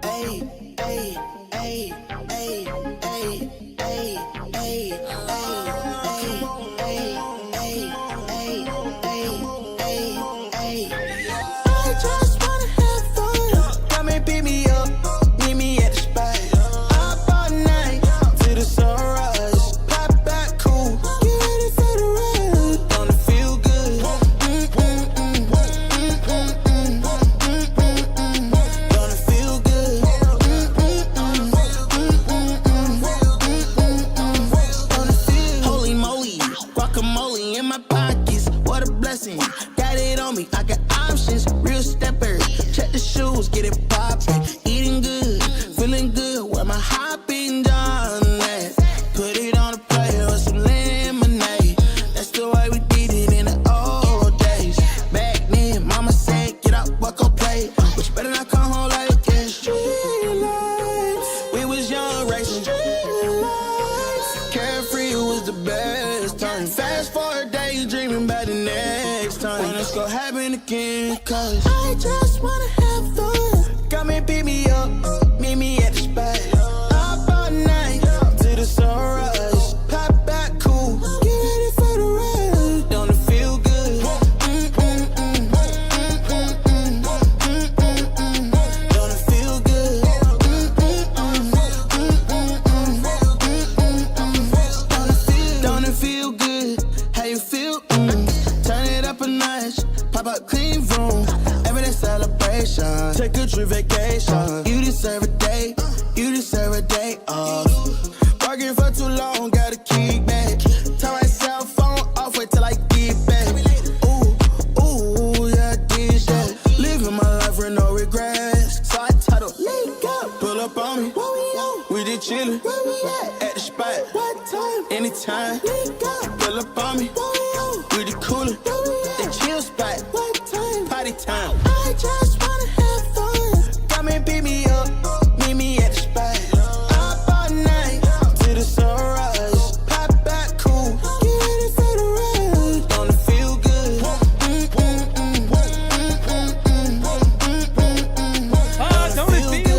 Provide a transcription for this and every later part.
Ay, ay, ay, ay, ay, ay, ay, I just wanna have fun. Come and pick me up, meet me at the spot. Up all night to the sunrise. Pop back cool, get ready for the ride. Don't it feel good? Don't it feel good? Holy moly, guacamole in my pockets. What a blessing. Got it on me, I got options. Real stepper, check the shoes, get it poppin'. Eating good, feeling good. Where my hopping done at? Put it on a plate with some lemonade. That's the way we did it in the old days. Back then, mama said, get up, walk on play. But you better not come home like this. Street lights, we was young racing. Street lights, carefree was the best time. Fast forward daydreaming about the next time. When it's gonna happen again, cause I just wanna have fun. Come and pick me up, meet me at the spot. Up all night to the sunrise. Pop back cool, get ready for the ride. Don't it feel good? Don't it feel good? Don't it feel good? How you feel? Turn it up a notch, pop up clean room. Everyday celebration, take a trip vacation. You deserve a day, you deserve a day off. Working for too long, gotta keep back. Turn my cell phone off, wait till I get back. Ooh, yeah, this that. Living my life with no regrets. So I title, let go. Pull up on me, we did chillin'. At the spot, what time? Anytime. Pull up on me, we did coolin'. The chill spot, what time? Party time. I just wanna have fun. Come and pick me up, meet me at the spot. Up all night to the sunrise. Pop back cool, get ready for the ride. Don't it feel good? Don't it feel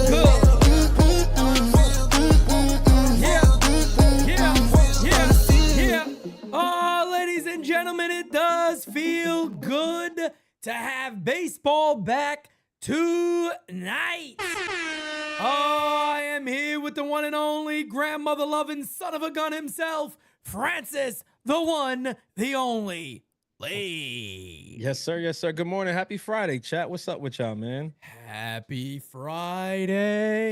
good? Yeah. Ladies and gentlemen, it does feel good to have baseball back tonight. I am here with the one and only grandmother-loving son of a gun himself, Francis, the one, the only, Lee. Yes, sir. Yes, sir. Good morning. Happy Friday, chat. What's up with y'all, man? Happy Friday.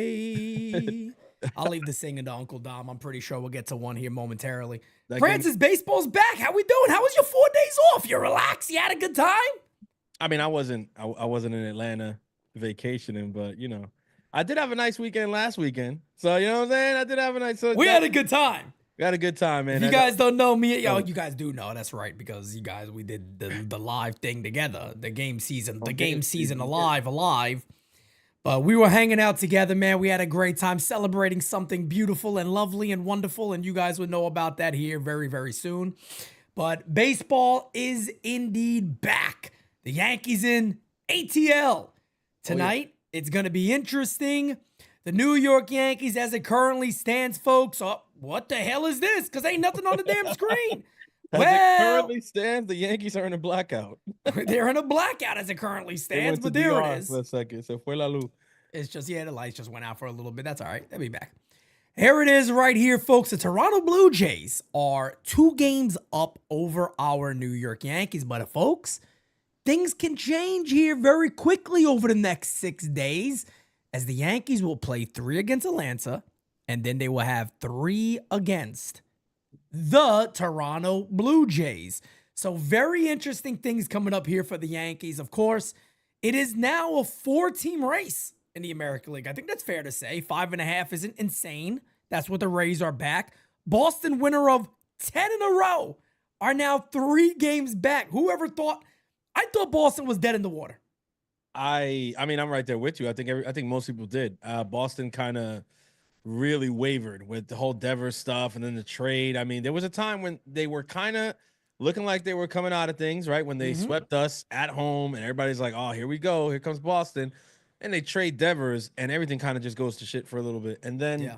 I'll leave the singing to Uncle Dom. I'm pretty sure we'll get to one here momentarily. That Francis, baseball's back. How we doing? How was your 4 days off? You relaxed? You had a good time? I mean, I wasn't in Atlanta vacationing, but I did have a nice weekend last weekend. So you know what I'm saying? I did have a nice. We had a good time. We had a good time, man. If you guys don't know me, you guys do know. That's right, because we did the live thing together, the game season alive. But we were hanging out together, man. We had a great time celebrating something beautiful and lovely and wonderful, and you guys would know about that here very, very soon. But baseball is indeed back. The Yankees in ATL tonight. It's going to be interesting. The New York Yankees, as it currently stands, folks. Oh, what the hell is this? Because ain't nothing on the damn screen. As it currently stands, the Yankees are in a blackout. They're in a blackout as it currently stands, but there it is. For a second. Se fue la luz. It's just, the lights just went out for a little bit. That's all right. They'll be back. Here it is right here, folks. The Toronto Blue Jays are 2 games up over our New York Yankees. But, folks, things can change here very quickly over the next 6 days, as the Yankees will play 3 against Atlanta, and then they will have 3 against the Toronto Blue Jays. So very interesting things coming up here for the Yankees. Of course, it is now a 4-team race in the American League. I think that's fair to say. 5.5 isn't insane. That's what the Rays are back. Boston, winner of 10 in a row, are now 3 games back. Whoever thought? I thought Boston was dead in the water. I mean, I'm right there with you. I think most people did. Boston kind of really wavered with the whole Devers stuff and then the trade. I mean, there was a time when they were kind of looking like they were coming out of things, right? When they swept us at home and everybody's like, oh, here we go. Here comes Boston. and they trade Devers, and everything kind of just goes to shit for a little bit. And then Yeah.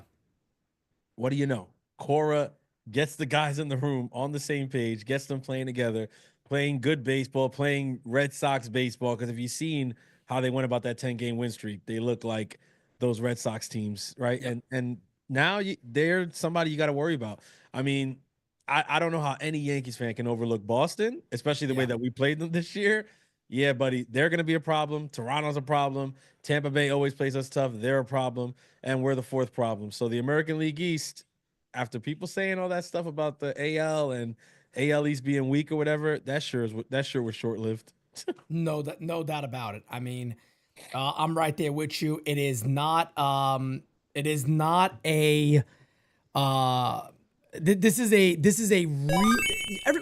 what do you know? Cora gets the guys in the room on the same page, gets them playing together, playing good baseball, playing Red Sox baseball. Because if you've seen how they went about that 10-game win streak, they look like those Red Sox teams, right? Yep. And now they're somebody you got to worry about. I mean, I don't know how any Yankees fan can overlook Boston, especially the way Yeah. that we played them this year. Yeah, buddy, they're going to be a problem. Toronto's a problem. Tampa Bay always plays us tough. They're a problem, and we're the fourth problem. So the American League East, after people saying all that stuff about the AL and AL East being weak or whatever, that sure was short lived. No doubt about it. I mean, I'm right there with you. It is not. It is not a. Uh,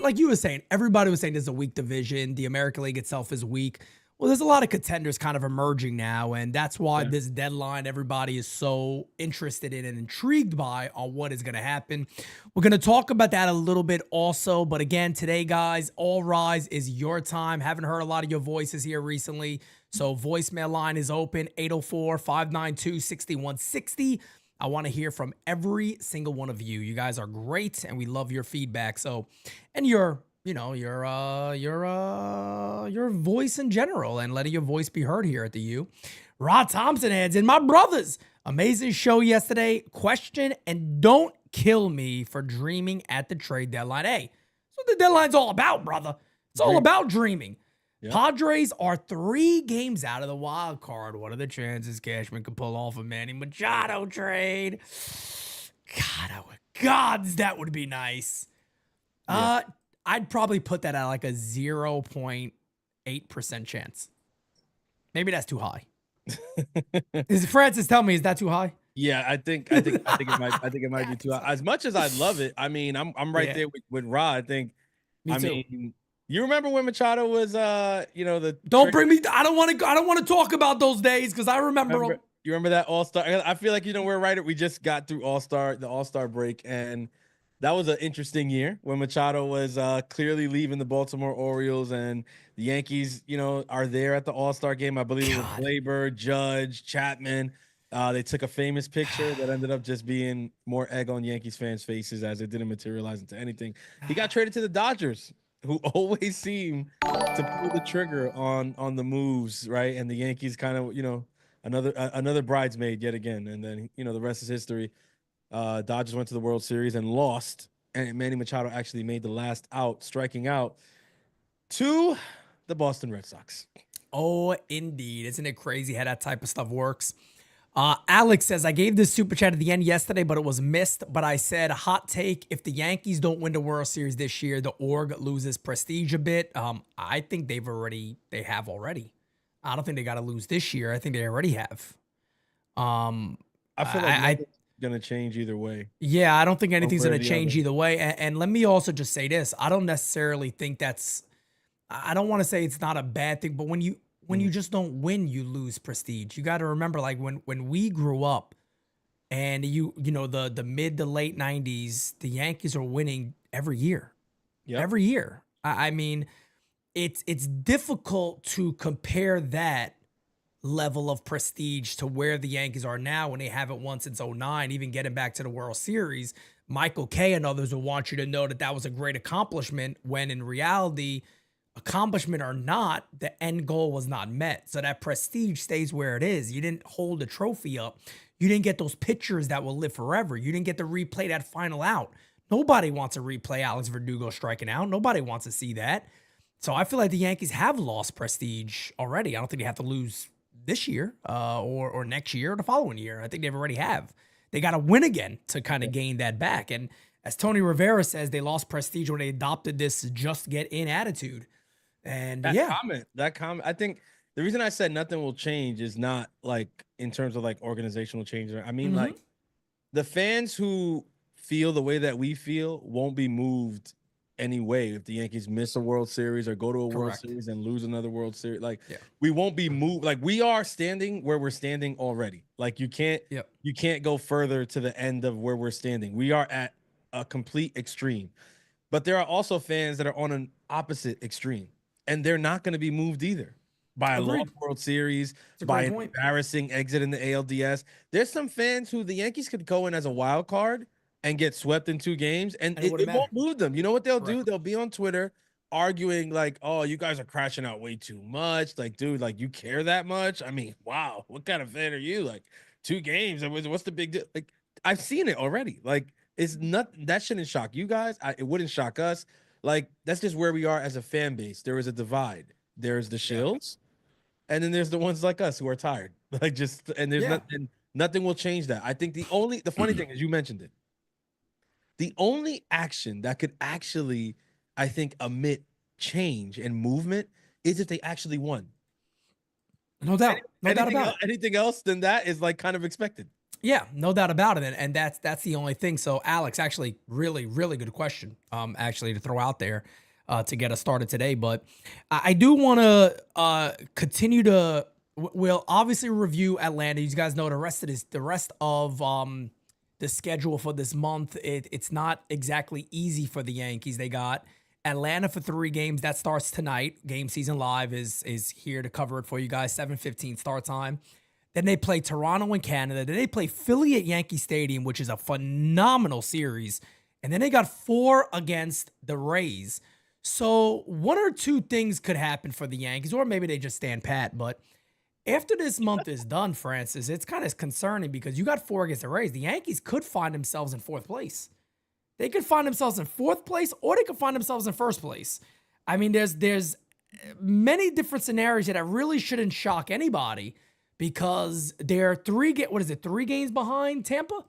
like you were saying. Everybody was saying this is a weak division. The American League itself is weak. Well, there's a lot of contenders kind of emerging now, and that's why this deadline everybody is so interested in and intrigued by on what is going to happen. We're going to talk about that a little bit also, but again, today, guys, All Rise is your time. Haven't heard a lot of your voices here recently, so voicemail line is open, 804-592-6160. I want to hear from every single one of you. You guys are great, and we love your feedback. So, and your voice in general, and letting your voice be heard here at the U. Rod Thompson adds in, my brothers, amazing show yesterday. Question, and don't kill me for dreaming at the trade deadline. Hey, that's what the deadline's all about, brother. It's all about dreaming. Yep. Padres are 3 games out of the wild card. What are the chances Cashman could pull off a Manny Machado trade? God, that would be nice. Yeah. I'd probably put that at like a 0.8% chance. Maybe that's too high. Francis, tell me, is that too high? Yeah, I think it might be too high. As much as I love it, I mean, I'm right there with Rod. I think. Me too. Mean, you remember when Machado was, Don't bring me. I don't want to talk about those days because I remember them. You remember that All-Star? I feel like we're right. We just got through the All-Star break, and that was an interesting year when Machado was clearly leaving the Baltimore Orioles, and the Yankees, are there at the All-Star game. I believe it was Glaber, Judge, Chapman. They took a famous picture that ended up just being more egg on Yankees fans' faces as it didn't materialize into anything. He got traded to the Dodgers, who always seem to pull the trigger on the moves, right? And the Yankees kind of, another bridesmaid yet again. And then, the rest is history. Dodgers went to the World Series and lost. And Manny Machado actually made the last out, striking out to the Boston Red Sox. Oh, indeed. Isn't it crazy how that type of stuff works? Alex says, I gave this super chat at the end yesterday, but it was missed. But I said, hot take, if the Yankees don't win the World Series this year, the org loses prestige a bit. I think they have already. I don't think they got to lose this year. I think they already have. I feel like it's going to change either way. Yeah, I don't think anything's going to change either way. And let me also just say this. I don't necessarily think I don't want to say it's not a bad thing, but when you just don't win, you lose prestige. You got to remember, like when we grew up, and the mid to late 90s, the Yankees are winning every year. Yep. Every year. I mean, it's difficult to compare that level of prestige to where the Yankees are now when they haven't won since 2009, even getting back to the World Series. Michael Kay and others will want you to know that was a great accomplishment, when in reality, accomplishment or not, the end goal was not met. So that prestige stays where it is. You didn't hold the trophy up. You didn't get those pictures that will live forever. You didn't get to replay that final out. Nobody wants to replay Alex Verdugo striking out. Nobody wants to see that. So I feel like the Yankees have lost prestige already. I don't think they have to lose this year or next year or the following year. I think they already have. They got to win again to kind of gain that back. And as Tony Rivera says, they lost prestige when they adopted this just get in attitude. And that comment, I think the reason I said nothing will change is not like in terms of like organizational change. I mean, like the fans who feel the way that we feel won't be moved anyway if the Yankees miss a World Series or go to a World Series and lose another World Series. Like we won't be moved. Like we are standing where we're standing already. Like you can't go further to the end of where we're standing. We are at a complete extreme. But there are also fans that are on an opposite extreme, and they're not going to be moved either. by a Agreed. lost World Series, It's a by great an point. embarrassing exit in the ALDS. There's some fans who the Yankees could go in as a wild card and get swept in 2 games, and And it wouldn't it matter. won't move them. You know what they'll do? Correct. They'll be on Twitter arguing like, "Oh, you guys are crashing out way too much." Like, dude, like you care that much? I mean, wow, what kind of fan are you? Like, 2 games. What's the big deal? Like, I've seen it already. Like, it's not that shouldn't shock you guys. It wouldn't shock us. Like, that's just where we are as a fan base. There is a divide. There's the Yeah. shills, and then there's the ones like us who are tired. Like, just and there's Yeah. nothing will change that. I think the funny thing is you mentioned it. The only action that could actually, I think, emit change and movement is if they actually won. No doubt. No doubt Anything about else, it. anything else than that is like kind of expected. Yeah, no doubt about it. And that's the only thing. So Alex, actually, really, really good question. Actually to throw out there to get us started today. But I do want to continue to we'll obviously review Atlanta. You guys know the rest of the schedule for this month. It's not exactly easy for the Yankees. They got Atlanta for 3 games. That starts tonight. Game Season Live is here to cover it for you guys. 7:15 start time. Then they play Toronto in Canada. Then they play Philly at Yankee Stadium, which is a phenomenal series. And then they got 4 against the Rays. So 1 or 2 things could happen for the Yankees, or maybe they just stand pat. But after this month is done, Francis, it's kind of concerning because you got 4 against the Rays. The Yankees could find themselves in 4th place. They could find themselves in 4th place, or they could find themselves in 1st place. I mean, there's many different scenarios that really shouldn't shock anybody because they're 3 games behind Tampa?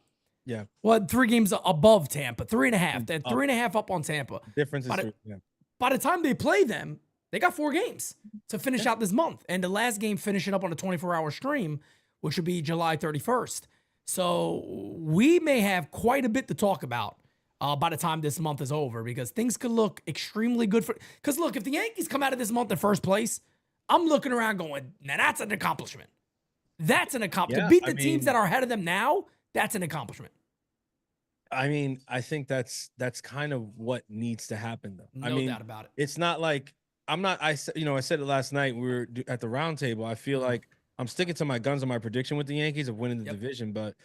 Yeah. Well, 3 games above Tampa, 3.5. They're 3.5 up on Tampa. Difference is By the, three, yeah. by the time they play them, they got 4 games to finish out this month. And the last game finishing up on a 24-hour stream, which would be July 31st. So we may have quite a bit to talk about by the time this month is over because things could look extremely good for. Because look, if the Yankees come out of this month in 1st place, I'm looking around going, now that's an accomplishment. That's an accomplishment. Yeah, To beat the I teams mean- that are ahead of them now, that's an accomplishment. I mean, I think that's kind of what needs to happen, though. No I mean, doubt about it. it's not like I said it last night. We were at the round table. I feel like I'm sticking to my guns on my prediction with the Yankees of winning the division, but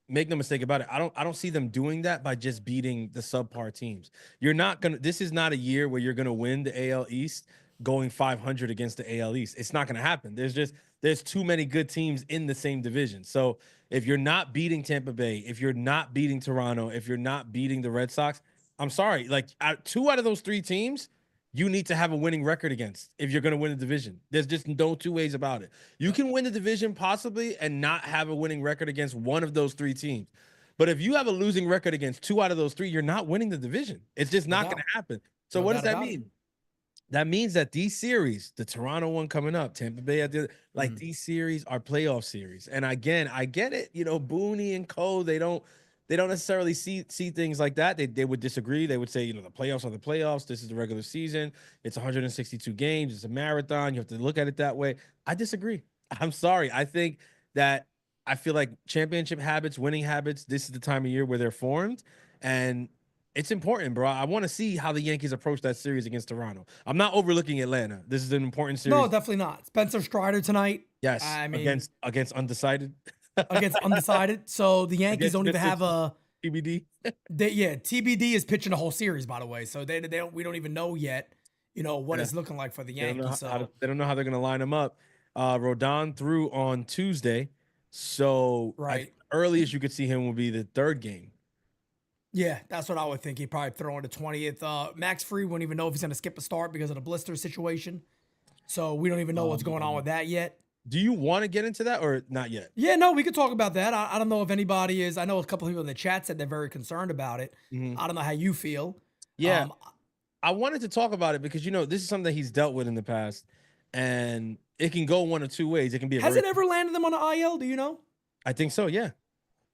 make no mistake about it. I don't see them doing that by just beating the subpar teams. This is not a year where you're gonna win the AL East going 500 against the AL East. It's not gonna happen. There's too many good teams in the same division. So if you're not beating Tampa Bay, if you're not beating Toronto, if you're not beating the Red Sox, I'm sorry. Like 2 out of those 3 teams, you need to have a winning record against if you're going to win the division. There's just no 2 ways about it. You can win the division possibly and not have a winning record against one of those 3 teams. But if you have a losing record against 2 out of those 3, you're not winning the division. It's just not going to happen. So No what does doubt that about it. mean? That means that these series, the Toronto one coming up, Tampa Bay at the these series are playoff series. And again, I get it. You know, Booney and Co. They don't necessarily see things like that. They would disagree. They would say, the playoffs are the playoffs. This is the regular season. It's 162 games. It's a marathon. You have to look at it that way. I disagree. I'm sorry. I think that I feel like championship habits, winning habits, this is the time of year where they're formed. And it's important, bro. I want to see how the Yankees approach that series against Toronto. I'm not overlooking Atlanta. This is an important series. No, definitely not. Spencer Strider tonight. Yes. I mean, against undecided. against undecided. So the Yankees don't even have a TBD. TBD is pitching the whole series, by the way. So we don't even know yet, what it's looking like for the Yankees. They don't know how they're going to line them up. Rodon threw on Tuesday. So Right. Earliest you could see him will be the 3rd game. Yeah, that's what I would think. He'd probably throw in the 20th. Max Free wouldn't even know if he's going to skip a start because of the blister situation. So we don't even know what's going on with that yet. Do you want to get into that or not yet? Yeah, no, we could talk about that. I don't know if anybody is. I know a couple of people in the chat said they're very concerned about it. I don't know how you feel. Yeah. I wanted to talk about it because, this is something that he's dealt with in the past. And it can go one of 2 ways. It can be Has it ever landed them on the IL? Do you know? I think so, yeah.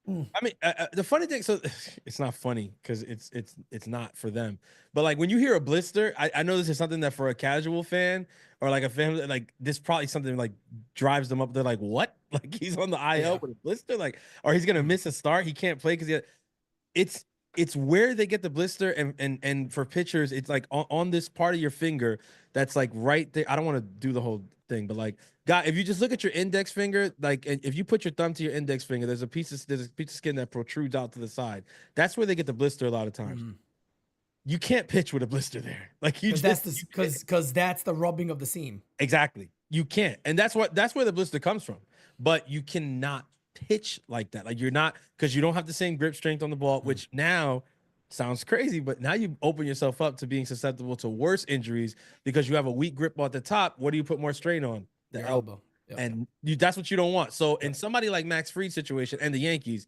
I mean, the funny thing, so it's not funny because it's not for them. But like when you hear a blister, I know this is something that for a casual fan or like a family, like this probably something like drives them up. They're like, what? Like he's on the IL with a blister, like, or he's gonna miss a start. He can't play because it's where they get the blister and for pitchers, it's like on this part of your finger that's like right there. I don't want to do the whole thing, but like, God, if you just look at your index finger, like, and if you put your thumb to your index finger, there's a piece of skin that protrudes out to the side. That's where they get the blister a lot of times. You can't pitch with a blister there. Like you Because just because that's the rubbing of the seam. exactly. You can't. And that's where the blister comes from. But you cannot pitch like that. Like you're not, because you don't have the same grip strength on the ball, which now sounds crazy, but now you open yourself up to being susceptible to worse injuries because you have a weak grip at the top. What do you put more strain on? The elbow. Yep. And that's what you don't want. So in somebody like Max Fried's situation and the Yankees,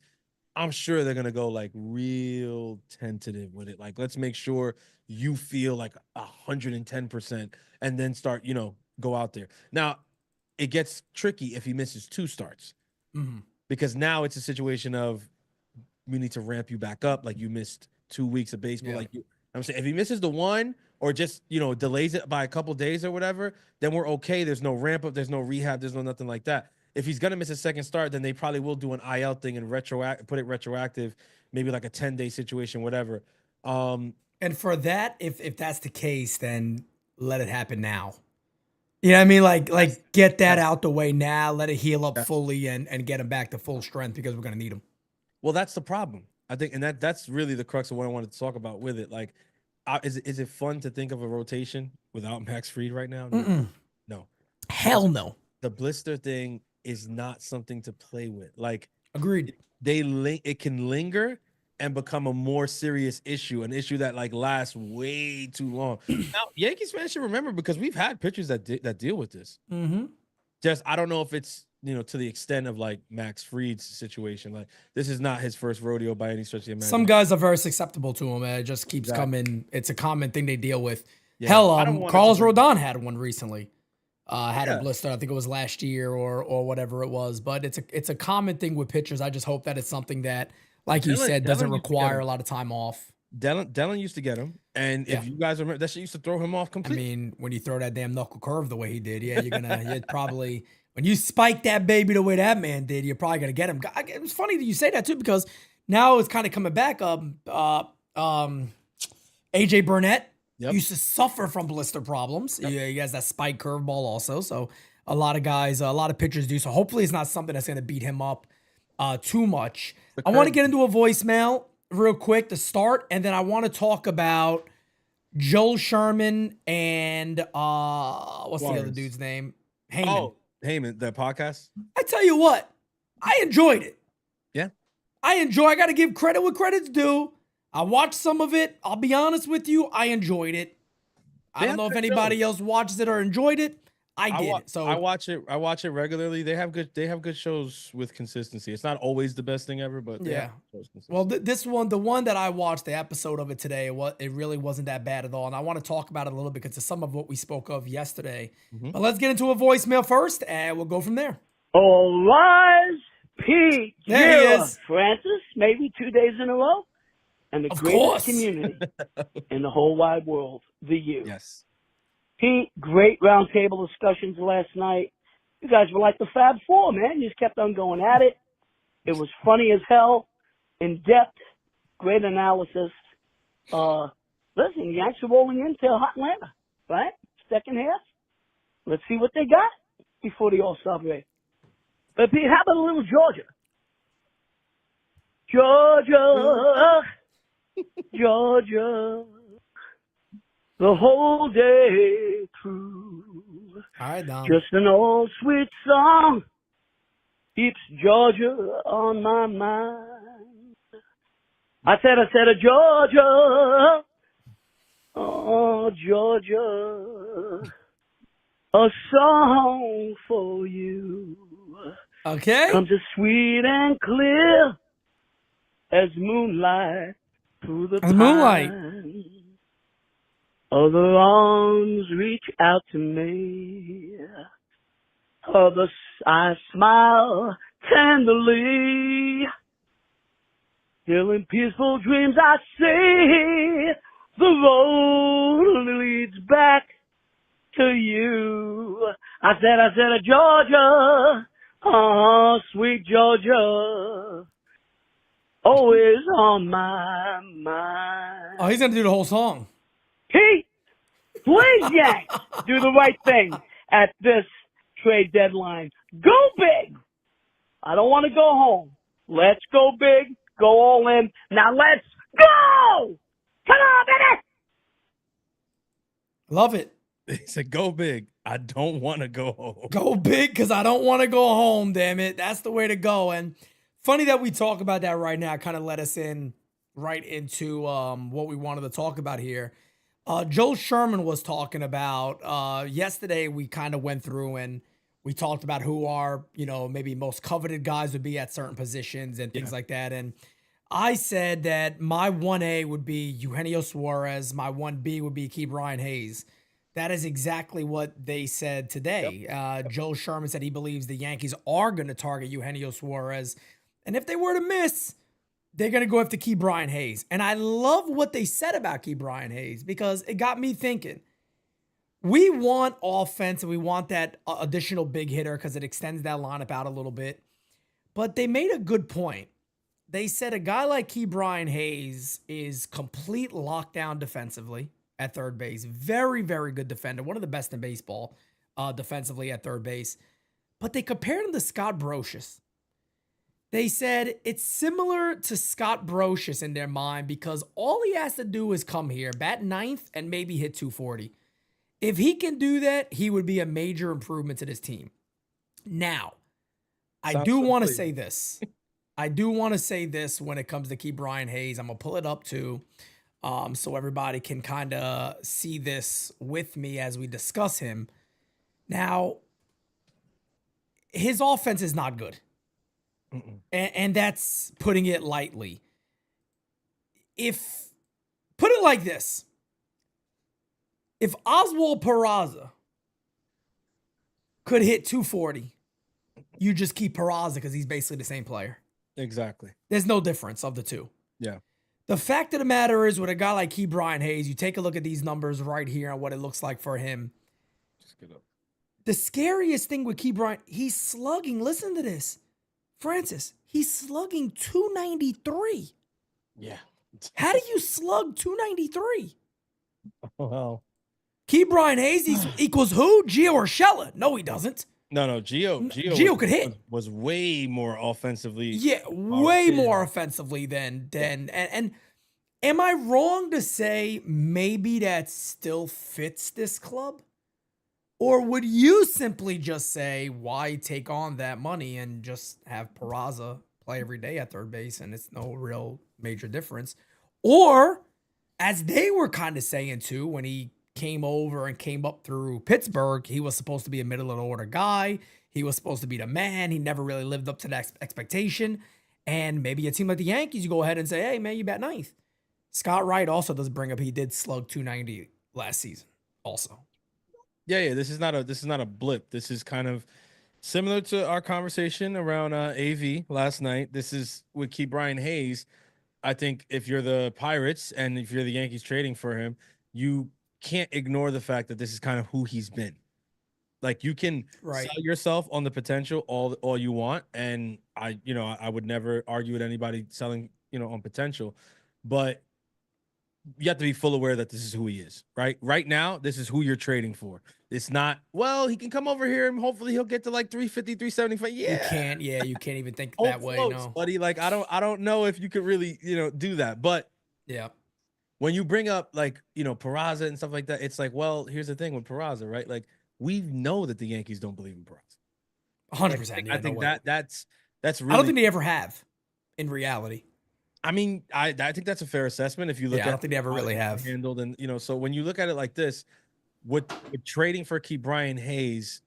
I'm sure they're gonna go like real tentative with it. Like, let's make sure you feel like 110% and then start, go out there. Now, it gets tricky if he misses 2 starts because now it's a situation of we need to ramp you back up. Like you missed 2 weeks of baseball. Like I'm saying, if he misses the 1 or just delays it by a couple days or whatever, then we're okay. There's no ramp up. There's no rehab. There's no nothing like that. If he's gonna miss a second start, then they probably will do an IL thing and put it retroactive, maybe like a 10-day situation, whatever. And for that, if that's the case, then let it happen now. You know what I mean? Like get that out the way now. Let it heal up fully and get him back to full strength because we're gonna need him. Well, that's the problem, I think, and that's really the crux of what I wanted to talk about with it. Like, is it fun to think of a rotation without Max Fried right now? No. Hell no. The blister thing is not something to play with. Like, agreed. It can linger and become a more serious issue, an issue that like lasts way too long. Now, Yankees fans should remember, because we've had pitchers that deal with this. Just I don't know if it's to the extent of like Max Fried's situation. Like, this is not his first rodeo by any stretch of the imagination. Some guys are very susceptible to him. It just keeps coming. It's a common thing they deal with. Hell, Carlos Rodon had one recently. Had a blister. I think it was last year or whatever it was. But it's a common thing with pitchers. I just hope that it's something that, like you said, doesn't require a lot of time off. Dellin used to get him, and if you guys remember, that shit used to throw him off completely. I mean, when you throw that damn knuckle curve the way he did, you'd probably, when you spike that baby the way that man did, you're probably gonna get him. It was funny that you say that too, because now it's kind of coming back. AJ Burnett used to suffer from blister problems. He has that spike curveball also. So a lot of pitchers do. So hopefully it's not something that's going to beat him up too much. I want to get into a voicemail real quick to start, and then I want to talk about Joel Sherman and what's Suarez. The other dude's name? Heyman. Oh, Heyman, the podcast. I tell you what, I enjoyed it. Yeah. I got to give credit what credit's due. I watched some of it. I'll be honest with you. I enjoyed it. I don't know if anybody else watches it or enjoyed it. I did. So I watch it. I watch it regularly. They have good shows with consistency. It's not always the best thing ever, but well, this one, the one that I watched, the episode of it today, it really wasn't that bad at all. And I want to talk about it a little bit because it's some of what we spoke of yesterday. But let's get into a voicemail first, and we'll go from there. All rise, Pete. There he is. Francis, maybe 2 days in a row. And the greatest community in the whole wide world, the U. Yes. Pete, great roundtable discussions last night. You guys were like the Fab Four, man. You just kept on going at it. It was funny as hell, in depth, great analysis. Listen, the Yanks are rolling into hot Atlanta, right? Second half. Let's see what they got before the All-Star break. But Pete, how about a little Georgia? Georgia, the whole day through. All right, Dom. Just an old sweet song keeps Georgia on my mind. I said, Georgia, oh, Georgia, a song for you. Okay. Comes as sweet and clear as moonlight through the pines. Other arms reach out to me. I smile tenderly. Still in peaceful dreams I see the road leads back to you. I said, Georgia, oh, sweet Georgia, always on my mind. Oh, he's going to do the whole song. Pete, please, Yanks, do the right thing at this trade deadline. Go big. I don't want to go home. Let's go big. Go all in. Now let's go. Come on, baby. Love it. He said, "Go big. I don't want to go home." Go big because I don't want to go home, damn it. That's the way to go. And funny that we talk about that right now. Kind of let us in right into what we wanted to talk about here. Joe Sherman was talking about yesterday. We kind of went through and we talked about who our, maybe most coveted guys would be at certain positions and things like that. And I said that my 1A would be Eugenio Suarez. My 1B would be Ke'Bryan Hayes. That is exactly what they said today. Joe Sherman said he believes the Yankees are going to target Eugenio Suarez. And if they were to miss, they're going to go after Ke'Bryan Hayes. And I love what they said about Ke'Bryan Hayes because it got me thinking. We want offense and we want that additional big hitter because it extends that lineup out a little bit. But they made a good point. They said a guy like Ke'Bryan Hayes is complete lockdown defensively at third base. Very, very good defender. One of the best in baseball defensively at third base. But they compared him to Scott Brosius. They said it's similar to Scott Brosius in their mind because all he has to do is come here, bat ninth, and maybe hit 240. If he can do that, he would be a major improvement to this team. Now, I do want to say this. I do want to say this when it comes to Ke'Bryan Hayes. I'm going to pull it up too so everybody can kind of see this with me as we discuss him. Now, his offense is not good. And that's putting it lightly. Put it like this. If Oswald Peraza could hit 240, you just keep Peraza because he's basically the same player. Exactly. There's no difference of the two. Yeah. The fact of the matter is with a guy like Ke'Bryan Hayes, you take a look at these numbers right here and what it looks like for him. Just get up. The scariest thing with Ke'Bryan, he's slugging, listen to this, Francis, he's slugging 293. Yeah. How do you slug 293? Well, Ke'Bryan Hayes equals who? Gio Urshela. No, he doesn't. no. Gio could hit. Was way more offensively. Yeah, way more offensively than and am I wrong to say maybe that still fits this club? Or would you simply just say, why take on that money and just have Peraza play every day at third base and it's no real major difference? Or, as they were kind of saying too, when he came over and came up through Pittsburgh, he was supposed to be a middle of the order guy. He was supposed to be the man. He never really lived up to that expectation. And maybe a team like the Yankees, you go ahead and say, hey, man, you bat ninth. Scott Wright also does bring up he did slug 290 last season also. Yeah. This is not a blip. This is kind of similar to our conversation around AV last night. This is with Ke'Bryan Hayes. I think if you're the Pirates and if you're the Yankees trading for him, you can't ignore the fact that this is kind of who he's been. Like you can sell yourself on the potential all you want, and I would never argue with anybody selling on potential, but you have to be full aware that this is who he is. Right now, this is who you're trading for. It's not, well, he can come over here and hopefully he'll get to like 350, 375. Yeah, you can't even think that way, no, buddy. Like I don't know if you could really do that, but yeah. When you bring up like, Peraza and stuff like that, it's like, well, here's the thing with Peraza, right? Like we know that the Yankees don't believe in Peraza. 100%. I think that's really. I don't think they ever have in reality. I mean, I think that's a fair assessment. If you look at, I don't think they ever really have handled, and so when you look at it like this, with trading for Ke'Bryan Hayes,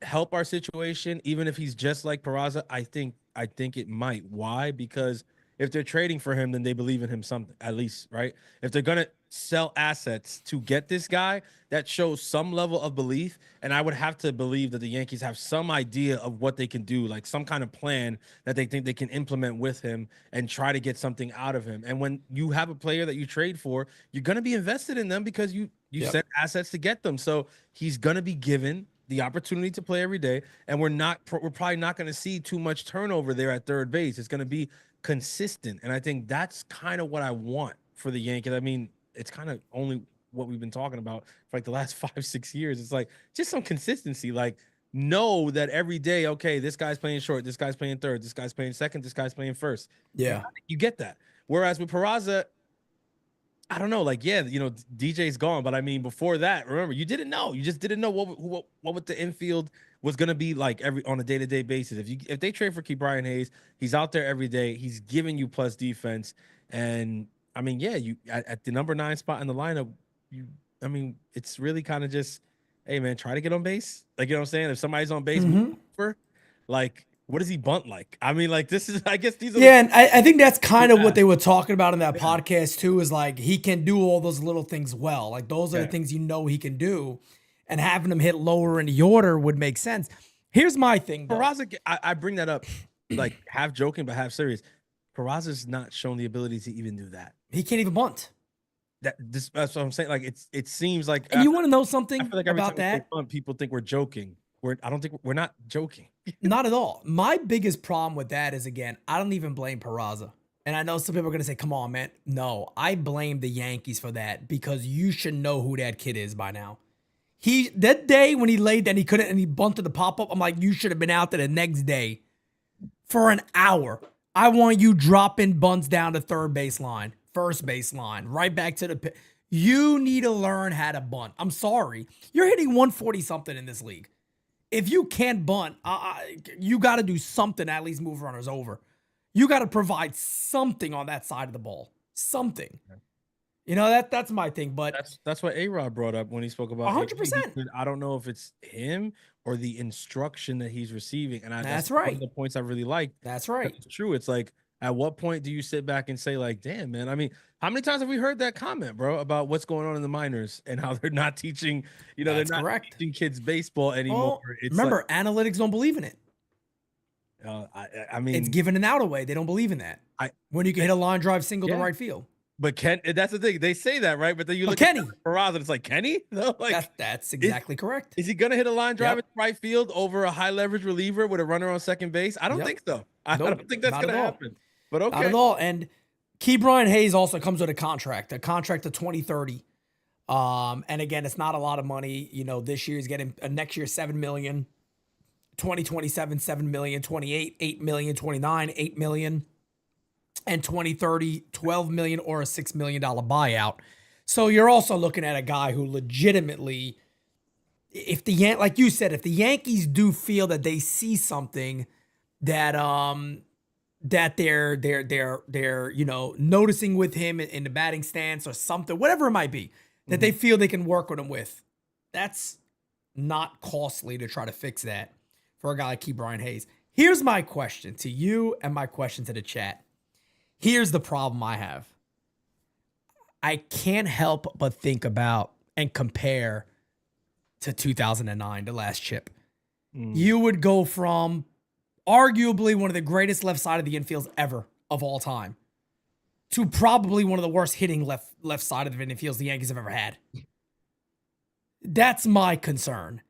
help our situation, even if he's just like Peraza, I think it might. Why? Because if they're trading for him, then they believe in him something, at least, right? If they're going to sell assets to get this guy, that shows some level of belief. And I would have to believe that the Yankees have some idea of what they can do, like some kind of plan that they think they can implement with him and try to get something out of him. And when you have a player that you trade for, you're going to be invested in them because you sent assets to get them. So he's going to be given the opportunity to play every day. And we're probably not going to see too much turnover there at third base. It's going to be consistent. And I think that's kind of what I want for the Yankees. I mean, it's kind of only what we've been talking about for like the last 5-6 years. It's like just some consistency. Like know that every day, okay, this guy's playing short, this guy's playing third, this guy's playing second, this guy's playing first. Yeah. You get that. Whereas with Peraza, I don't know, like, yeah, DJ's gone, but I mean, before that, remember, you didn't know. You just didn't know what the infield was gonna be like on a day-to-day basis. If they trade for Brian Hayes, he's out there every day, he's giving you plus defense. And I mean, yeah, you at the number 9 spot in the lineup, I mean, it's really kind of just, hey man, try to get on base. Like, you know what I'm saying? If somebody's on base, move over. Like, what does he bunt like? I mean, like, this is, I guess these are. Yeah, and I think that's kind of what they were talking about in that podcast too, is like he can do all those little things well. Like those are the things he can do, and having him hit lower in the order would make sense. Here's my thing, though. Peraza, I bring that up like half joking but half serious. Peraza's not shown the ability to even do that. He can't even bunt. That's what I'm saying. Like it seems like. And you want to know something like about that? Bunt, people think we're joking. I don't think we're not joking. Not at all. My biggest problem with that is, again, I don't even blame Peraza. And I know some people are going to say, come on, man. No, I blame the Yankees for that, because you should know who that kid is by now. That day when he laid and he couldn't, and he bunted the pop-up, I'm like, you should have been out there the next day for an hour. I want you dropping bunts down to third baseline, first baseline, right back to the pit. You need to learn how to bunt. I'm sorry. You're hitting 140-something in this league. If you can't bunt, you got to do something to at least move runners over. You got to provide something on that side of the ball. Something. You know, that's my thing. But that's what A-Rod brought up when he spoke about 100%. I don't know if it's him or the instruction that he's receiving. And that's right. One of the points I really liked. That's right. It's true. It's like, at what point do you sit back and say, like, damn, man? I mean, how many times have we heard that comment, bro, about what's going on in the minors and how they're not teaching, they're not teaching kids baseball anymore. Well, remember, analytics don't believe in it. I mean, it's giving an out away. They don't believe in that. When you can hit a line drive single to right field. But that's the thing. They say that, right? But then you look Kenny. at Peraza, and it's like, Kenny? No, like that's exactly correct. Is he gonna hit a line drive in right field over a high leverage reliever with a runner on second base? I don't think so. I don't think that's gonna happen. But okay. Not at all. And Brian Hayes also comes with a contract to 2030. And again, it's not a lot of money. This year he's getting next year $7 million, 2027 $7 million, 28 $8 million, 29 $8 million, and 2030 $12 million or a $6 million buyout. So you're also looking at a guy who legitimately, like you said, if the Yankees do feel that they see something that they're noticing with him in the batting stance or something, whatever it might be, that they feel they can work with him with, that's not costly to try to fix that for a guy like Brian Hayes. Here's my question to you and my question to the chat. Here's the problem I have. I can't help but think about and compare to 2009, the last chip. You would go from arguably one of the greatest left side of the infields ever of all time to probably one of the worst hitting left side of the infields the Yankees have ever had. That's my concern.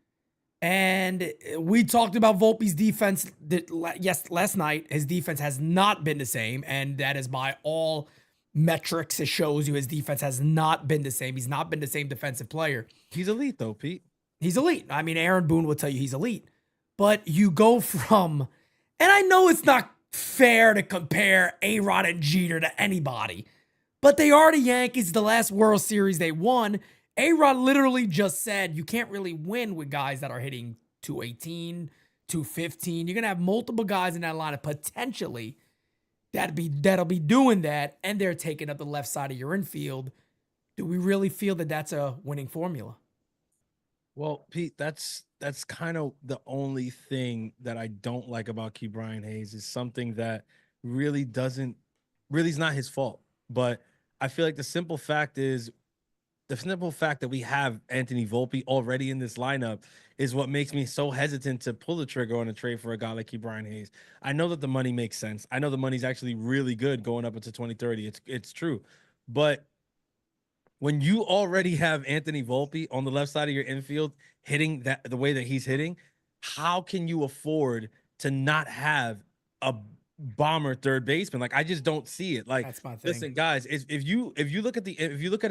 And we talked about Volpe's defense. Last night, his defense has not been the same. And that is by all metrics. It shows you his defense has not been the same. He's not been the same defensive player. He's elite, though, Pete. He's elite. I mean, Aaron Boone will tell you he's elite. But you go from, and I know it's not fair to compare A-Rod and Jeter to anybody, but they are the Yankees. The last World Series they won, A-Rod literally just said you can't really win with guys that are hitting 218, 215. You're going to have multiple guys in that lineup potentially that'll be doing that, and they're taking up the left side of your infield. Do we really feel that that's a winning formula? Well, Pete, that's kind of the only thing that I don't like about Brian Hayes is something that really is not his fault. But I feel like the simple fact that we have Anthony Volpe already in this lineup is what makes me so hesitant to pull the trigger on a trade for a guy like Brian Hayes. I know that the money makes sense. I know the money's actually really good going up into 2030. It's true. But when you already have Anthony Volpe on the left side of your infield hitting the way that he's hitting, how can you afford to not have bomber third baseman. Like I just don't see it. Like, That's my thing. listen, guys, if you look at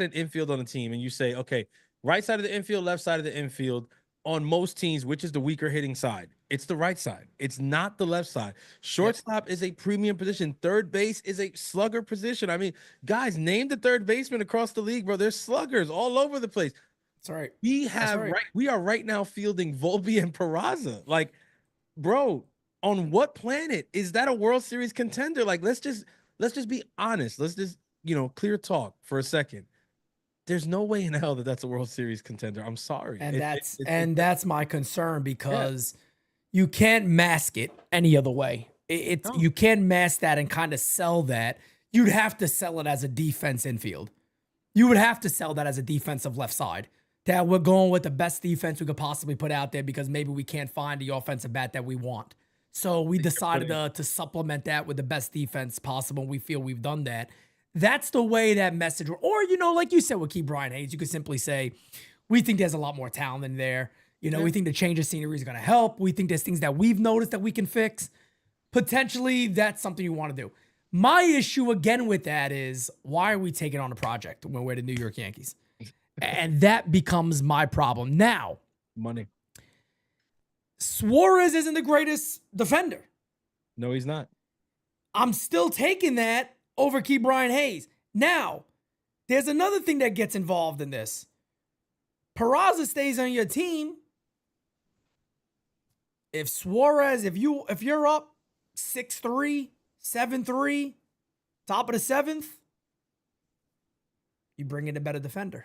an infield on a team and you say, okay, right side of the infield, left side of the infield, on most teams, which is the weaker hitting side? It's the right side. It's not the left side. Shortstop is a premium position. Third base is a slugger position. I mean, guys, name the third baseman across the league, bro. There's sluggers all over the place. That's right. We are right now fielding Volpe and Peraza. Like, bro, on what planet is that a World Series contender? Like, let's just be honest. Let's just, clear talk for a second. There's no way in hell that that's a World Series contender. I'm sorry. And that's my concern because you can't mask it any other way. You can't mask that and kind of sell that. You'd have to sell it as a defense infield. You would have to sell that as a defensive left side. That we're going with the best defense we could possibly put out there because maybe we can't find the offensive bat that we want. So we decided to supplement that with the best defense possible. We feel we've done that. That's the way that message, or, like you said with Key Brian Hayes, you could simply say, we think there's a lot more talent in there. We think the change of scenery is going to help. We think there's things that we've noticed that we can fix. Potentially, that's something you want to do. My issue again with that is, why are we taking on a project when we're the New York Yankees? And that becomes my problem. Now, money. Suarez isn't the greatest defender. No, he's not. I'm still taking that over Key Brian Hayes. Now, there's another thing that gets involved in this. Peraza stays on your team. If Suarez, if you're up 6-3, 7-3, top of the seventh, you bring in a better defender.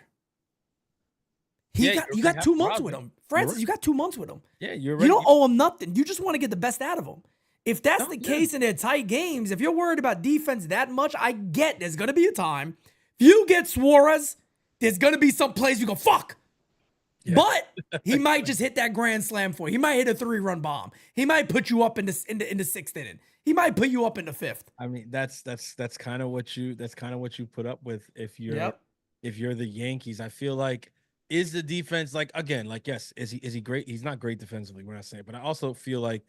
You got 2 months with him. Francis, you got 2 months with him. Yeah, you're right. You don't owe him nothing. You just want to get the best out of him. If that's the case in their tight games, if you're worried about defense that much, I get there's going to be a time. If you get Suarez, there's going to be some place you go, fuck. Yeah. But he might just hit that grand slam for you. He might hit a 3-run bomb. He might put you up in the sixth inning. He might put you up in the fifth. I mean, that's kind of what you put up with if you're the Yankees. I feel like, is the defense yes, is he great? He's not great defensively, we're not saying, but I also feel like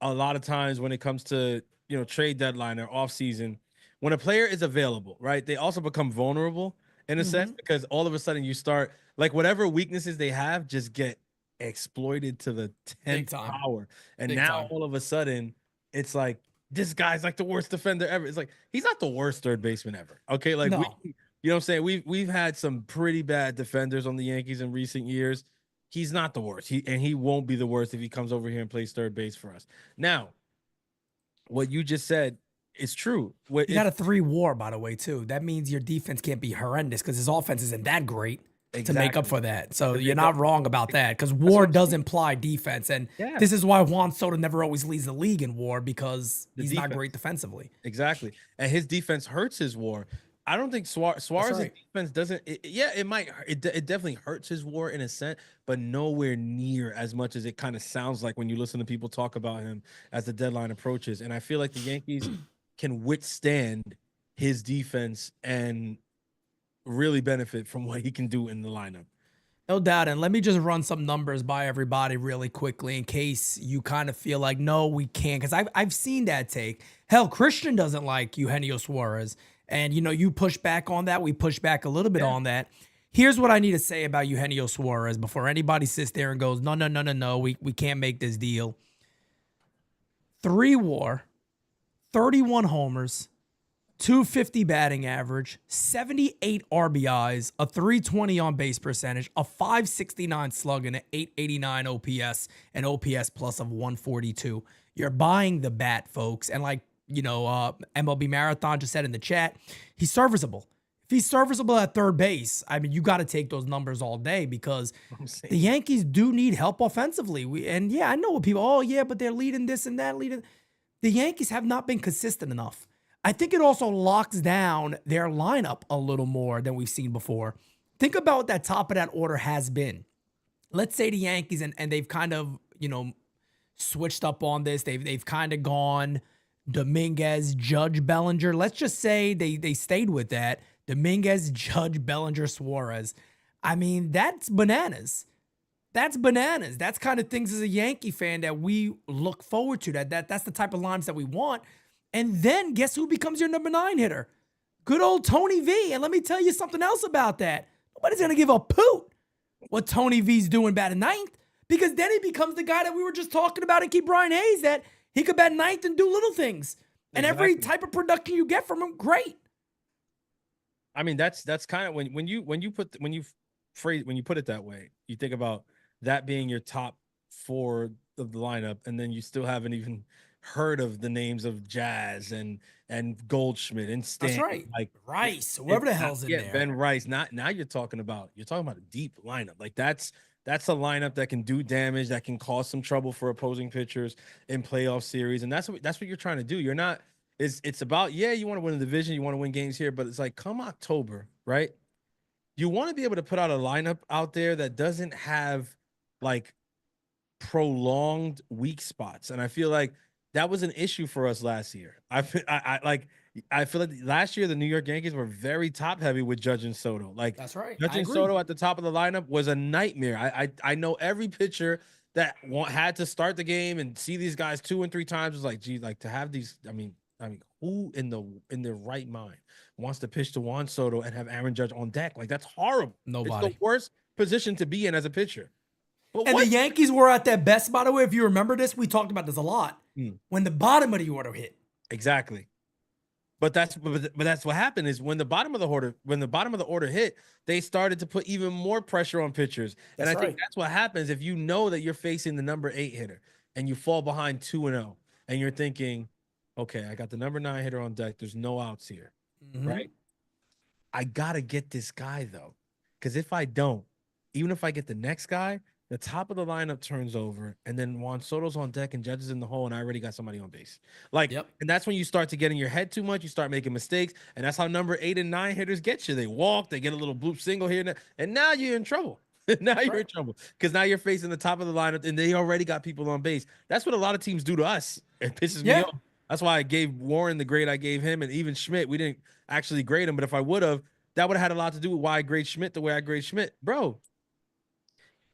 a lot of times when it comes to, trade deadline or off season, when a player is available, right, they also become vulnerable in a sense, because all of a sudden you start, like, whatever weaknesses they have just get exploited to the 10th power. And now all of a sudden it's like, this guy's like the worst defender ever. It's like, he's not the worst third baseman ever. Okay. Like, no. You know what I'm saying? We've had some pretty bad defenders on the Yankees in recent years. He's not the worst. He won't be the worst if he comes over here and plays third base for us. Now, what you just said is true. You got a 3 WAR, by the way, too. That means your defense can't be horrendous because his offense isn't that great to make up for that. So you're not wrong about that, because WAR does imply defense. And this is why Juan Soto never always leads the league in WAR, because he's not great defensively. Exactly. And his defense hurts his WAR. I don't think Suarez's defense doesn't. It definitely hurts his WAR in a sense, but nowhere near as much as it kind of sounds like when you listen to people talk about him as the deadline approaches. And I feel like the Yankees can withstand his defense and really benefit from what he can do in the lineup. No doubt. And let me just run some numbers by everybody really quickly in case you kind of feel like, no, we can't. Because I've seen that take. Hell, Christian doesn't like Eugenio Suarez. And, you push back on that. We push back a little bit on that. Here's what I need to say about Eugenio Suarez before anybody sits there and goes, no, we can't make this deal. 3 WAR, 31 homers, 250 batting average, 78 RBIs, a 320 on base percentage, a 569 slug, and an 889 OPS, an OPS plus of 142. You're buying the bat, folks. And MLB Marathon just said in the chat, he's serviceable. If he's serviceable at third base, I mean, you got to take those numbers all day, because the Yankees do need help offensively. I know what people, but they're leading this and that, The Yankees have not been consistent enough. I think it also locks down their lineup a little more than we've seen before. Think about what that top of that order has been. Let's say the Yankees, and they've kind of, switched up on this. They've kind of gone Dominguez, Judge, Bellinger. Let's just say they stayed with that. Dominguez, Judge, Bellinger, Suarez. I mean, that's bananas. That's bananas. That's kind of things as a Yankee fan that we look forward to. That's the type of lines that we want. And then guess who becomes your number 9 hitter? Good old Tony V. And let me tell you something else about that. Nobody's going to give a poot what Tony V's doing batting ninth, because then he becomes the guy that we were just talking about in Keep Brian Hayes, that he could bat ninth and do little things. And every type of production you get from him, great. I mean, that's kind of when you put it that way, you think about that being your top 4 of the lineup, and then you still haven't even heard of the names of Jazz and Goldschmidt and Stan. That's right. Like Rice, whoever the hell's in there. Ben Rice. Now you're talking about a deep lineup. Like that's a lineup that can do damage, that can cause some trouble for opposing pitchers in playoff series. And that's what you're trying to do. You're not, it's about, you want to win a division, you want to win games here, but it's like come October, right? You want to be able to put out a lineup out there that doesn't have like prolonged weak spots. And I feel like that was an issue for us last year. I feel like last year the New York Yankees were very top heavy with Judge and Soto. Like that's right. Judge and Soto at the top of the lineup was a nightmare. I know every pitcher that had to start the game and see these guys 2 and 3 times was like, geez, like to have these. I mean, who in their right mind wants to pitch to Juan Soto and have Aaron Judge on deck? Like that's horrible. Nobody. It's the worst position to be in as a pitcher. But the Yankees were at their best, by the way. If you remember this, we talked about this a lot. When the bottom of the order hit. Exactly. But that's what happened is when the bottom of the order hit, they started to put even more pressure on pitchers. And I think that's what happens if you know that you're facing the number 8 hitter and you fall behind 2-0 and you're thinking, okay, I got the number 9 hitter on deck. There's no outs here, right? I got to get this guy though. Because if I don't, even if I get the next guy, the top of the lineup turns over, and then Juan Soto's on deck and Judge is in the hole, and I already got somebody on base. And that's when you start to get in your head too much. You start making mistakes, and that's how number 8 and 9 hitters get you. They walk, they get a little bloop single here, and now you're in trouble. Now you're in trouble because now you're facing the top of the lineup, and they already got people on base. That's what a lot of teams do to us. It pisses me off. That's why I gave Warren the grade I gave him, and even Schmidt. We didn't actually grade him, but if I would have, that would have had a lot to do with why I grade Schmidt the way I grade Schmidt, bro.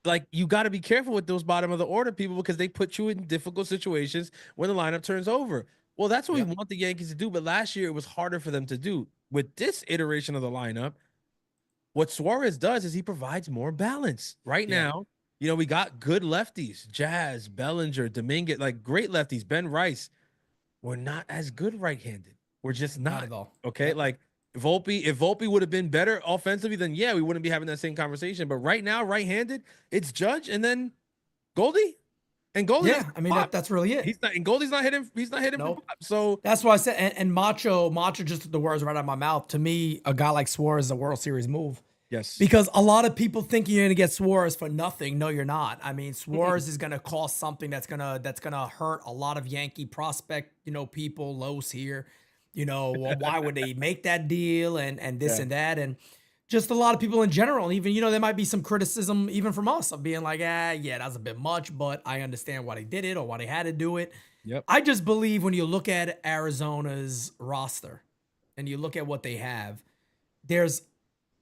Like, you got to be careful with those bottom of the order people because they put you in difficult situations when the lineup turns over. Well, that's what we want the Yankees to do. But last year, it was harder for them to do. With this iteration of the lineup, what Suarez does is he provides more balance. Right now, we got good lefties, Jazz, Bellinger, Dominguez, like great lefties. Ben Rice, we're not as good right-handed. We're just not at all. Okay, like, if Volpe would have been better offensively, then we wouldn't be having that same conversation. But right now, right-handed, it's Judge and then Goldie. And Goldie, that's really it. Goldie's not hitting. He's not hitting. Nope. So that's why I said. And Macho just took the words right out of my mouth. To me, a guy like Suarez is a World Series move. Yes. Because a lot of people think you're gonna get Suarez for nothing. No, you're not. I mean, Suarez is gonna cost something that's gonna hurt a lot of Yankee prospect, people, Los here. Why would they make that deal and this and that, and just a lot of people in general. And even, there might be some criticism even from us of being like, that's a bit much, but I understand why they did it or why they had to do it. Yep. I just believe when you look at Arizona's roster and you look at what they have, there's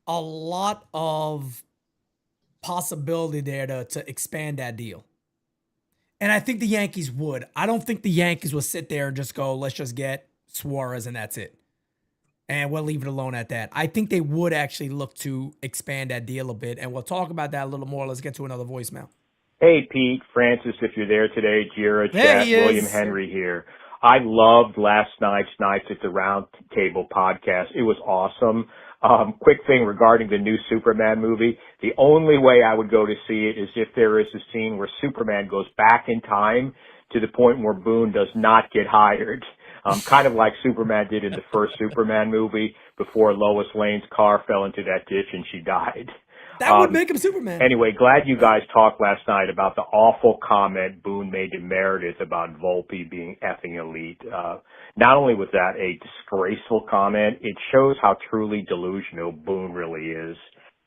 a lot of possibility there to expand that deal. And I think the Yankees would. I don't think the Yankees would sit there and just go, let's just get Suarez and that's it. And we'll leave it alone at that. I think they would actually look to expand that deal a bit. And we'll talk about that a little more. Let's get to another voicemail. Hey, Pete, Francis, if you're there today, Jira, Chat, William Henry here. I loved last night's Nights at the Round Table podcast. It was awesome. Quick thing regarding the new Superman movie. The only way I would go to see it is if there is a scene where Superman goes back in time to the point where Boone does not get hired. Kind of like Superman did in the first Superman movie before Lois Lane's car fell into that ditch and she died. That would make him Superman. Anyway, glad you guys talked last night about the awful comment Boone made to Meredith about Volpe being effing elite. Not only was that a disgraceful comment, it shows how truly delusional Boone really is.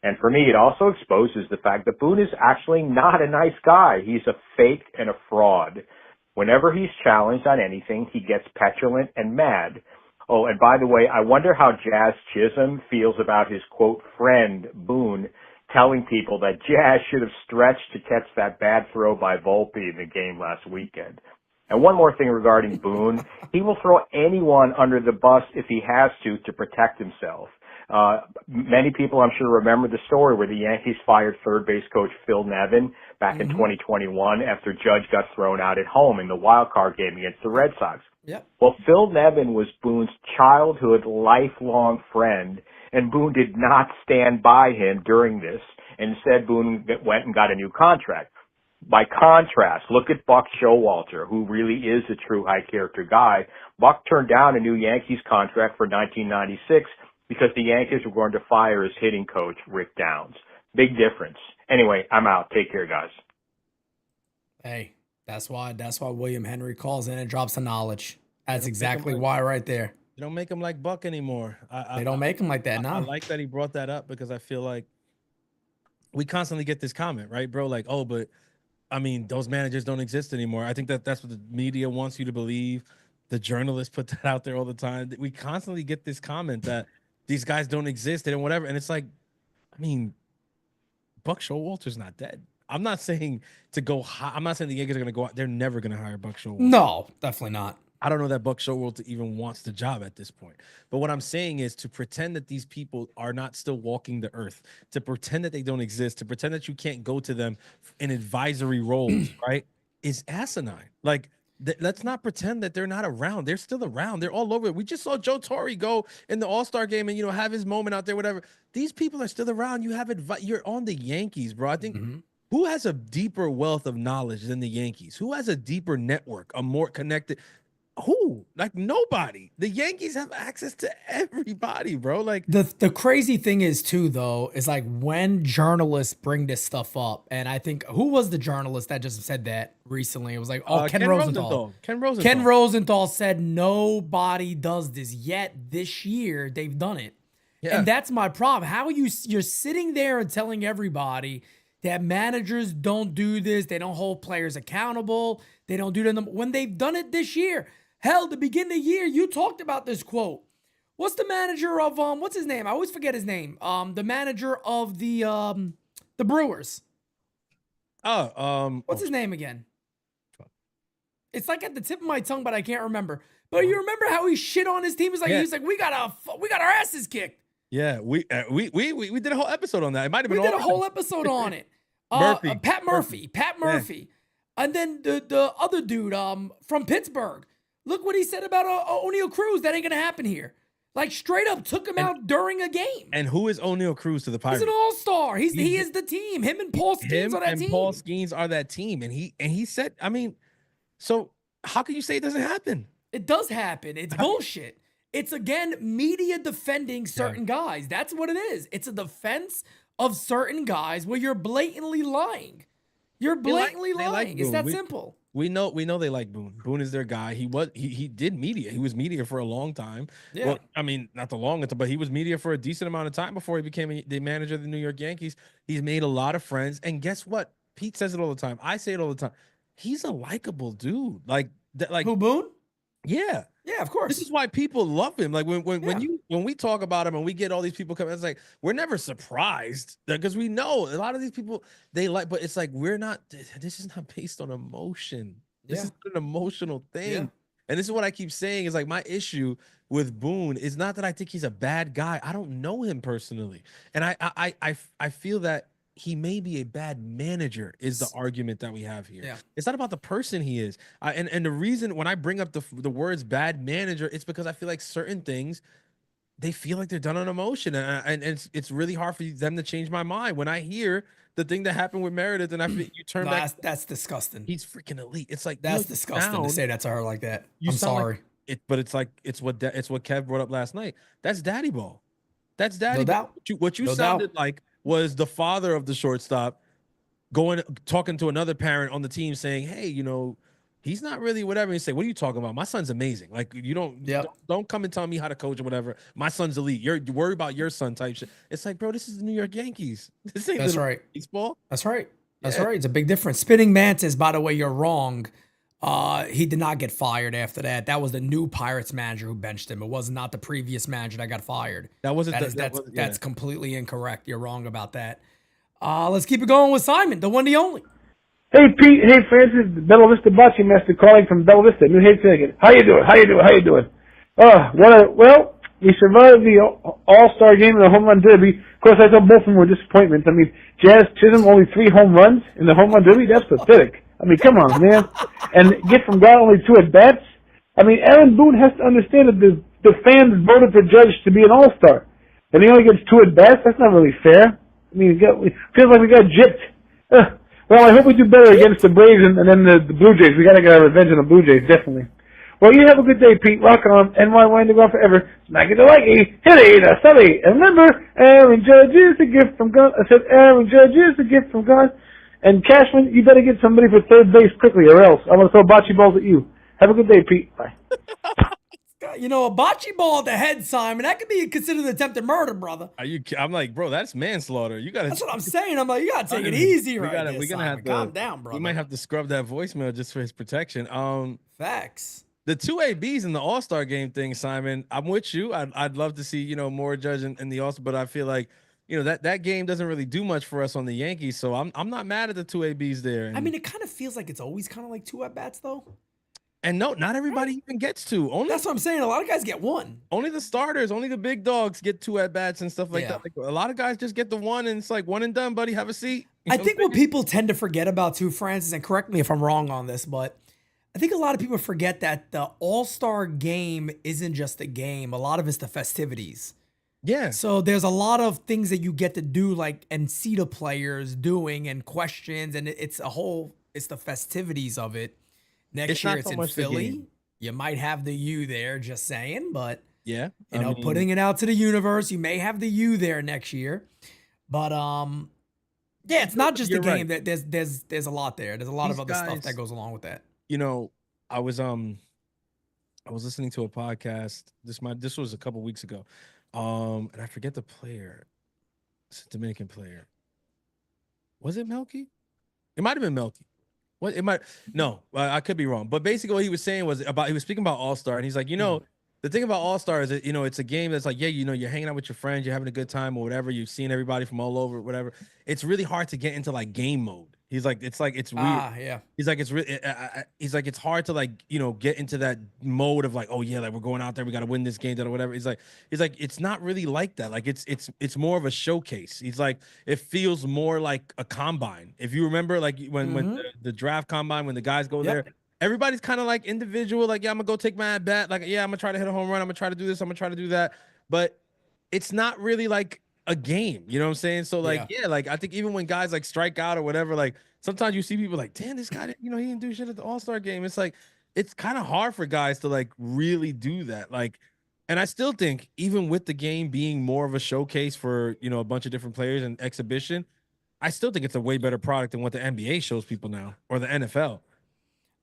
And for me, it also exposes the fact that Boone is actually not a nice guy. He's a fake and a fraud. Whenever he's challenged on anything, he gets petulant and mad. Oh, and by the way, I wonder how Jazz Chisholm feels about his, quote, friend, Boone, telling people that Jazz should have stretched to catch that bad throw by Volpe in the game last weekend. And one more thing regarding Boone, he will throw anyone under the bus if he has to protect himself. Many people, I'm sure, remember the story where the Yankees fired third base coach Phil Nevin back in 2021 after Judge got thrown out at home in the wild card game against the Red Sox. Yep. Well, Phil Nevin was Boone's childhood lifelong friend, and Boone did not stand by him during this. Instead, Boone went and got a new contract. By contrast, look at Buck Showalter, who really is a true high-character guy. Buck turned down a new Yankees contract for 1996 because the Yankees were going to fire his hitting coach, Rick Downs. Big difference. Anyway, I'm out. Take care, guys. Hey, that's why William Henry calls in and drops the knowledge. That's exactly why right there. They don't make him like Buck anymore. They don't make him like that, I no. like that he brought that up because I feel like we constantly get this comment, right, bro? Like, oh, but I mean, those managers don't exist anymore. I think that's what the media wants you to believe. The journalists put that out there all the time. We constantly get this comment that these guys don't exist and whatever. And it's like, I mean, Buck Showalter's not dead. I'm not saying to go high. I'm not saying the Yankees are going to go out. They're never going to hire Buck Showalter. No, definitely not. I don't know that Buck Showalter even wants the job at this point. But what I'm saying is to pretend that these people are not still walking the earth, to pretend that they don't exist, to pretend that you can't go to them in advisory roles, right, is asinine. Like, let's not pretend that they're not around. They're still around. They're all over. We just saw Joe Torre go in the All-Star game and, have his moment out there, whatever. These people are still around. You have you're on the Yankees, bro. I think who has a deeper wealth of knowledge than the Yankees? Who has a deeper network, a more connected? Who? Like nobody. The Yankees have access to everybody, bro. Like the crazy thing is too, though, is like when journalists bring this stuff up, and I think who was the journalist that just said that recently? It was like, Ken Rosenthal. Ken Rosenthal said nobody does this yet. This year they've done it, and that's my problem. How are you're sitting there and telling everybody that managers don't do this, they don't hold players accountable, they don't do them when they've done it this year. Hell, the beginning of the year, you talked about this quote. What's the manager of what's his name? I always forget his name. The manager of the Brewers. What's his name again? It's like at the tip of my tongue, but I can't remember. But you remember how he shit on his team? He's like, we got our asses kicked. Yeah, we did a whole episode on that. It might have been we did a whole episode on it. Pat Murphy. Yeah. And then the other dude from Pittsburgh. Look what he said about O'Neal Cruz. That ain't gonna happen here. Like straight up took him out during a game. And who is O'Neal Cruz to the Pirates? He's an all-star. He is the team. Him and Paul Skeens are that team. Paul Skeens are that team. And he said, I mean, so how can you say it doesn't happen? It does happen. It's bullshit. It's again media defending certain guys. That's what it is. It's a defense of certain guys where you're blatantly lying. You're blatantly lying. It's that simple. We know they like Boone. Boone is their guy. He did media. He was media for a long time. Yeah. Well, I mean, not the longest, but he was media for a decent amount of time before he became the manager of the New York Yankees. He's made a lot of friends. And guess what? Pete says it all the time. I say it all the time. He's a likable dude. Like who, Boone? Yeah. Yeah, of course. This is why people love him. Like when we talk about him and we get all these people coming, it's like we're never surprised because we know a lot of these people they like, but it's like we're not. This is not based on emotion. This is an emotional thing, and this is what I keep saying is like my issue with Boone is not that I think he's a bad guy. I don't know him personally, and I feel that he may be a bad manager is the argument that we have here. Yeah. It's not about the person he is. And the reason when I bring up the words bad manager, it's because I feel like certain things, they feel like they're done on emotion. And it's really hard for them to change my mind. When I hear the thing that happened with Meredith and you turn back. That's disgusting. He's freaking elite. It's like, that's disgusting to say that to her like that. I'm sorry. But it's what Kev brought up last night. That's daddy ball. That's daddy. No doubt. What you sounded like was the father of the shortstop talking to another parent on the team saying, hey, he's not really whatever. And you say, what are you talking about? My son's amazing. Like you don't come and tell me how to coach or whatever. My son's elite. You're worried about your son type shit. It's like, bro, this is the New York Yankees. This ain't baseball. That's right. That's right. It's a big difference. Spinning Mantis, by the way, you're wrong. He did not get fired after that. That was the new Pirates manager who benched him. It was not the previous manager that got fired. That's completely incorrect. You're wrong about that. Let's keep it going with Simon, the one, the only. Hey Pete, hey Francis, Bella Vista Bocce Master calling from Bella Vista, New Hampshire. How you doing? Well, we survived the All-Star game and the home run derby. Of course, I thought both of them were disappointments. I mean, Jazz Chisholm only 3 home runs in the home run derby. That's pathetic. I mean, come on, man. And get from God only 2 at bats. I mean, Aaron Boone has to understand that the fans voted for Judge to be an All-Star, and he only gets 2 at bats. That's not really fair. I mean, it feels like we got gypped. Well, I hope we do better against the Braves and then the Blue Jays. We got to get our revenge on the Blue Jays, definitely. Well, you have a good day, Pete. Rock on. NY Wine on forever. Smack it like hit it, Sully. And remember, Aaron Judge is a gift from God. I said, Aaron Judge is a gift from God. And Cashman, you better get somebody for third base quickly, or else I'm going to throw bocce balls at you. Have a good day, Pete. Bye. You know, a bocce ball at the head, Simon, that could be considered attempted murder, brother. I'm like, bro, that's manslaughter. You gotta. That's what I'm saying. I'm like, you gotta take it easy right there. We're gonna have to calm down, bro. We might have to scrub that voicemail just for his protection. Facts. The 2 ABs in the All-Star game thing, Simon. I'm with you. I'd love to see more Judge in the All-Star, but I feel like that game doesn't really do much for us on the Yankees. So I'm not mad at the 2 ABs there. I mean, it kind of feels like it's always kind of like 2 at bats though. And no, not everybody even gets 2. That's what I'm saying. A lot of guys get 1. Only the starters, only the big dogs get 2 at bats and stuff like that. Like, a lot of guys just get the 1, and it's like 1 and done, buddy. Have a seat. I think what people tend to forget about too, Francis, and correct me if I'm wrong on this, but I think a lot of people forget that the All-Star game isn't just a game. A lot of it's the festivities. Yeah. So there's a lot of things that you get to do, like, and see the players doing and questions, and it's the festivities of it. Next year it's in Philly. You might have the U there, just saying, but yeah, putting it out to the universe, you may have the U there next year. But yeah, it's not just a game. That there's a lot there. There's a lot of other stuff that goes along with that. I was listening to a podcast. This was a couple weeks ago. And I forget the player. It's a Dominican player. Was it Melky? It might have been Melky. What it might I could be wrong, but basically what he was saying was he was speaking about All-Star, and he's like, the thing about All-Star is that it's a game that's like, you're hanging out with your friends, you're having a good time or whatever, you've seen everybody from all over, whatever. It's really hard to get into like game mode. He's like, it's weird. Yeah. He's like, it's really, it's hard to like, get into that mode of like, oh yeah, like we're going out there, we got to win this game or whatever. He's like, it's not really like that. Like it's more of a showcase. He's like, it feels more like a combine. If you remember, like when the draft combine, when the guys go there, everybody's kind of like individual. Like, yeah, I'm gonna go take my at bat. Like, yeah, I'm gonna try to hit a home run. I'm gonna try to do this. I'm gonna try to do that. But it's not really like a game, you know what I'm saying? So like, like I think even when guys like strike out or whatever, like sometimes you see people like, damn, this guy, he didn't do shit at the All-Star game. It's like, it's kind of hard for guys to like really do that. Like, and I still think even with the game being more of a showcase for, a bunch of different players and exhibition, I still think it's a way better product than what the NBA shows people now or the NFL.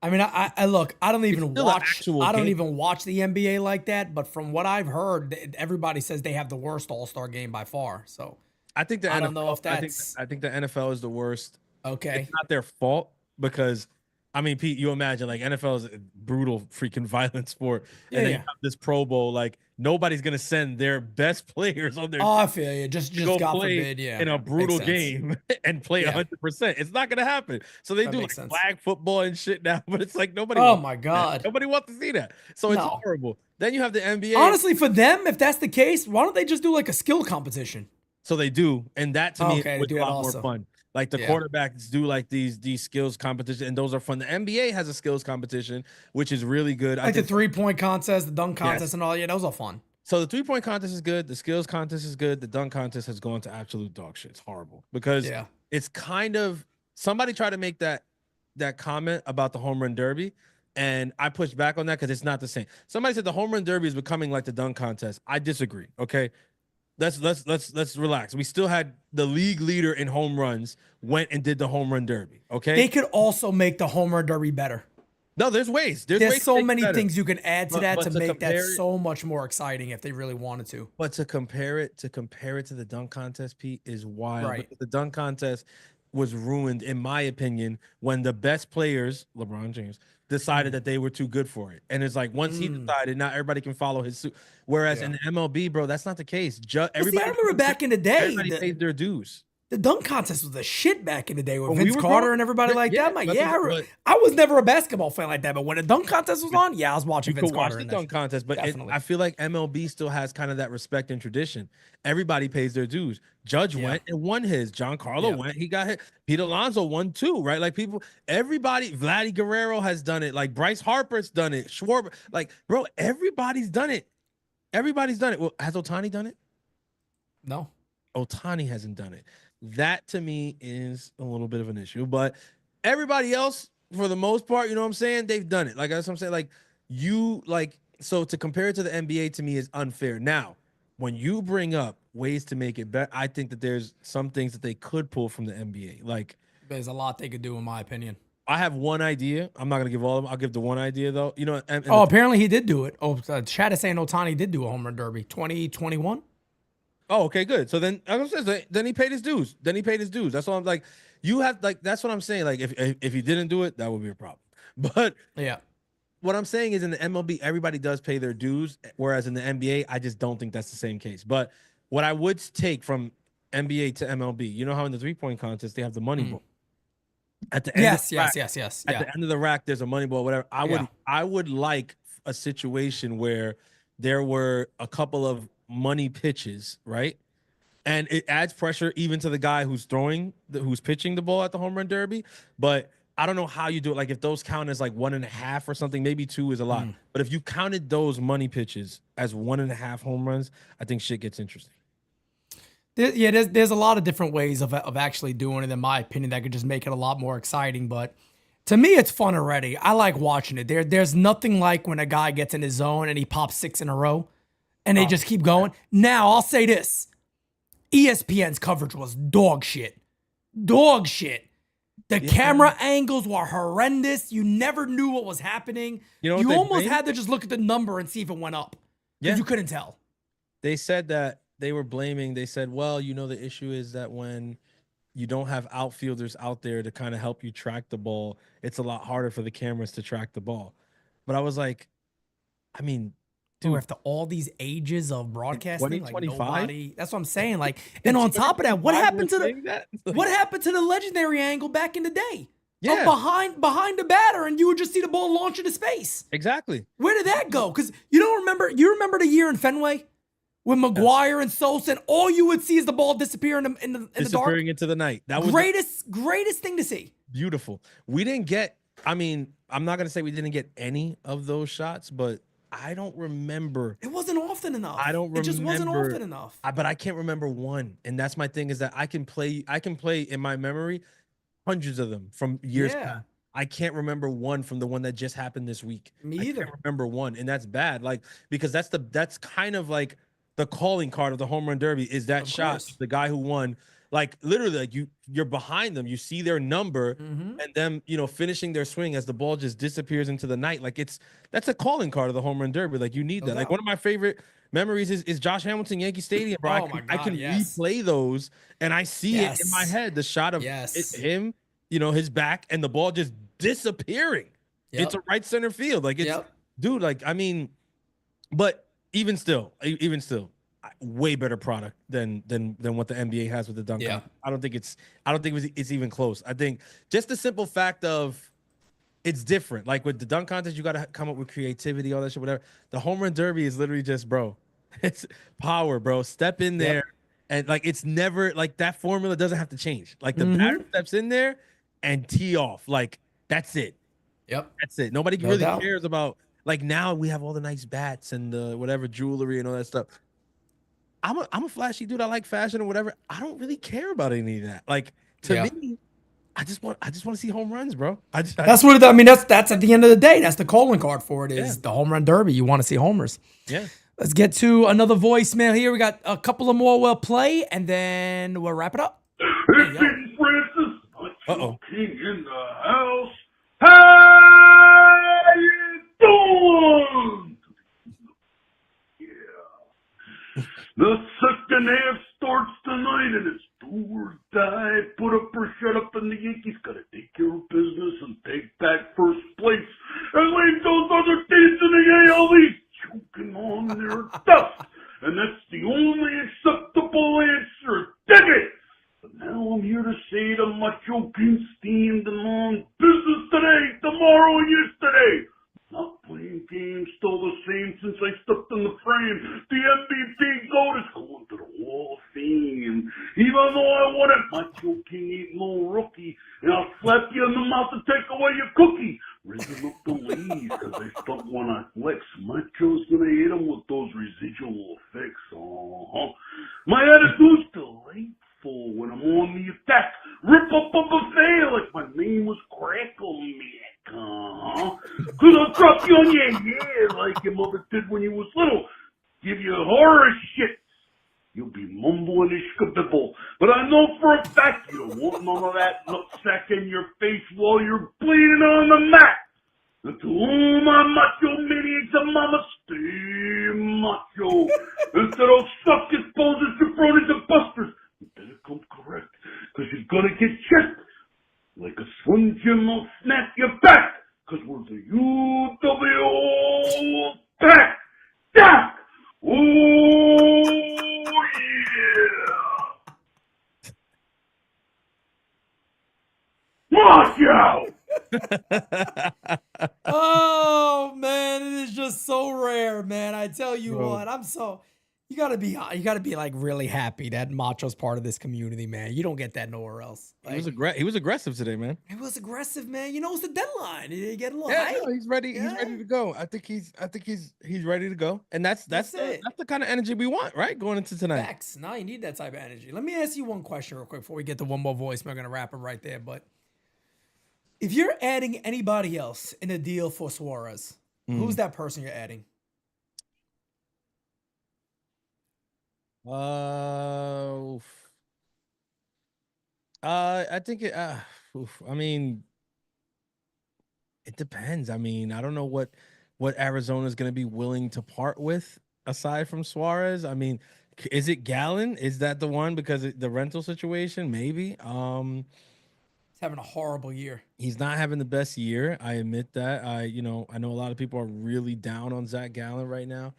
I mean, I look, I don't even watch the NBA like that, but from what I've heard, everybody says they have the worst All-Star game by far. So I think I don't know if that's I think the NFL is the worst. Okay. It's not their fault because I mean, Pete, you imagine like NFL is a brutal freaking violent sport. And then you have this Pro Bowl, like nobody's gonna send their best players on their I feel you. Just go God play forbid, in a brutal game and play 100%. It's not gonna happen. So they do like flag football and shit now, but it's like nobody my God. Nobody wants to see that. So it's horrible. Then you have the NBA. Honestly, for them, if that's the case, why don't they just do like a skill competition? So they do, and that to me would be a lot more also. fun. Like the quarterbacks do like these skills competition, and those are fun. The NBA has a skills competition, which is really good. Like the 3-point contest, the dunk contest, and all. Yeah, those are fun. So the 3-point contest is good. The skills contest is good. The dunk contest has gone to absolute dog shit. It's horrible because it's kind of somebody tried to make that comment about the home run derby, and I pushed back on that because it's not the same. Somebody said the home run derby is becoming like the dunk contest. I disagree. Okay. Let's relax. We still had the league leader in home runs went and did the home run derby. Okay. They could also make the home run derby better. No, there's ways. There's so many things you can add to that to make that so much more exciting if they really wanted to. But to compare it to the dunk contest, Pete, is wild. Right. The dunk contest was ruined, in my opinion, when the best players, LeBron James, decided that they were too good for it. And it's like once he decided, not everybody can follow his suit. Whereas in the MLB, bro, that's not the case. I remember back in the day, everybody paid their dues. The dunk contest was a shit back in the day with When we Vince were Carter growing- and everybody like yeah, that. I'm like, that's yeah, what- I was never a basketball fan like that, but when the dunk contest was on, yeah, I was watching You Vince could watch Carter. the and dunk contest, but Definitely. I feel like MLB still has kind of that respect and tradition. Everybody pays their dues. Judge went and won his. Giancarlo went, he got hit. Pete Alonso won too, right? Like everybody, Vladdy Guerrero has done it. Like Bryce Harper's done it. Schwarber, like, bro, everybody's done it. Everybody's done it. Well, has Ohtani done it? No. Ohtani hasn't done it. That to me is a little bit of an issue, but everybody else, for the most part, you know what I'm saying? They've done it. Like that's what I'm saying. So to compare it to the NBA to me is unfair. Now, when you bring up ways to make it better, I think that there's some things that they could pull from the NBA. Like There's a lot they could do, in my opinion. I have one idea. I'm not gonna give all of them. I'll give the one idea though. You know, Apparently he did do it. Chad is saying Ohtani did do a home run derby 2021. Oh, okay, good. So then, then he paid his dues. That's all I'm like. You have like that's what I'm saying. Like if he didn't do it, that would be a problem. But yeah, what I'm saying is in the MLB, everybody does pay their dues, whereas in the NBA, I just don't think that's the same case. But what I would take from NBA to MLB, you know how in the 3-point contest they have the money ball. At the end, yes. At the end of the rack, there's a money ball. Whatever. I would like a situation where there were a couple of money pitches, right? And it adds pressure even to the guy who's who's pitching the ball at the home run derby. But I don't know how you do it. Like if those count as like 1.5 or something, maybe 2 is a lot. But if you counted those money pitches as 1.5 home runs, I think shit gets interesting. There's a lot of different ways of actually doing it, in my opinion, that could just make it a lot more exciting. But to me, it's fun already. I like watching it. There's nothing like when a guy gets in his zone and he pops 6 in a row and they just keep going. Now, I'll say this. ESPN's coverage was dog shit. Dog shit. The camera angles were horrendous. You never knew what was happening. You almost had to just look at the number and see if it went up. Because you couldn't tell. They said that they were blaming. They said, well, the issue is that when you don't have outfielders out there to kind of help you track the ball, it's a lot harder for the cameras to track the ball. But I was like, I mean, dude, after all these ages of broadcasting, 2025? like nobody, that's what I'm saying. Like, and on top of that, what happened to the legendary angle back in the day? Yeah. Behind the batter, and you would just see the ball launch into space. Exactly. Where did that go? Because you remember the year in Fenway with McGuire and Sosa, and all you would see is the ball disappear in the dark. Disappearing into the night. That was greatest thing to see. Beautiful. We didn't get, I'm not going to say we didn't get any of those shots, but I don't remember. It wasn't often enough. It just wasn't often enough. But I can't remember one. And that's my thing, is that I can play in my memory hundreds of them from years past. I can't remember one from the one that just happened this week. Me either. I can't remember one. And that's bad. Like, because that's kind of like the calling card of the home run derby is that shot, the guy who won. Like literally, like you're behind them, you see their number, and them, finishing their swing as the ball just disappears into the night. Like that's a calling card of the home run derby. Like you need that. Like one of my favorite memories is Josh Hamilton Yankee Stadium, bro. I can replay those and I see it in my head. The shot of him, his back and the ball just disappearing into right center field. Like it's dude, like but even still. Way better product than what the NBA has with the dunk. I don't think it's even close. I think just the simple fact of it's different. Like with the dunk contest, you got to come up with creativity, all that shit, whatever. The home run derby is literally just, bro, it's power, bro. Step in there, and like it's never like that formula doesn't have to change. Like the batter steps in there and tee off. Like that's it. Yep, that's it. Nobody really cares about like now we have all the nice bats and the whatever jewelry and all that stuff. I'm a flashy dude. I like fashion or whatever. I don't really care about any of that. Like to me, I just want to see home runs, bro. That's That's at the end of the day. That's the calling card for it. Is the home run derby. You want to see homers. Yeah. Let's get to another voicemail here. We got a couple of more we'll play, and then we'll wrap it up. Hey, Francis. King in the house. How you doing? The second half starts tonight, and it's do or die, put up or shut up, and the Yankees got to take care of business and take back first place and leave those other teams in the AL East choking on their dust. And that's the only acceptable answer. Dig it! But now here to say the Macho King stand on business today, tomorrow, and yesterday. Not playing games, still the same since I stepped in the frame. The MVP GOAT is going to the Hall of Fame. Even though I won it, Macho King ain't no rookie. And I'll slap you in the mouth to take away your cookie. Raising up the leaves, cause I stuck when I flex. Macho's gonna hit him with those residual effects. My attitude's delightful when I'm on the attack. Rip up a buffet like my name was Crackle Mac. Cause I'll drop you on your head like your mother did when you was little. Give you horror shit. You'll be mumbling and skibibble. But I know for a fact you don't want none of that nutsack in your face while you're bleeding on the mat. And to all my macho maniacs and mama, stay macho. Instead of suckers, posers, jabronis, and busters, you better come correct. Cause you're gonna get checked. Like a Slim Jim will snap your back, cause we're the UWO back. Jack! Oh, yeah! Watch out! Oh man, it is just so rare, man. I tell you what, you gotta be like really happy that Macho's part of this community, man. You don't get that nowhere else. Like, He was aggressive today, man. it was aggressive, man. You know, it's the deadline. You get a little Yeah, hype. no, he's ready. Yeah. He's ready to go. I think he's ready to go. And that's it. the kind of energy we want, right? Going into tonight. Facts. Now you need that type of energy. Let me ask you one question real quick before we get to one more voice. We're gonna wrap it right there. But if you're adding anybody else in a deal for Suarez, who's that person you're adding? I think it. I mean, it depends. I mean, I don't know what Arizona's going to be willing to part with aside from Suarez. I mean, is it Gallen? Is that the one because the rental situation? Maybe. He's having a horrible year. He's not having the best year. I admit that. I know a lot of people are really down on Zach Gallen right now.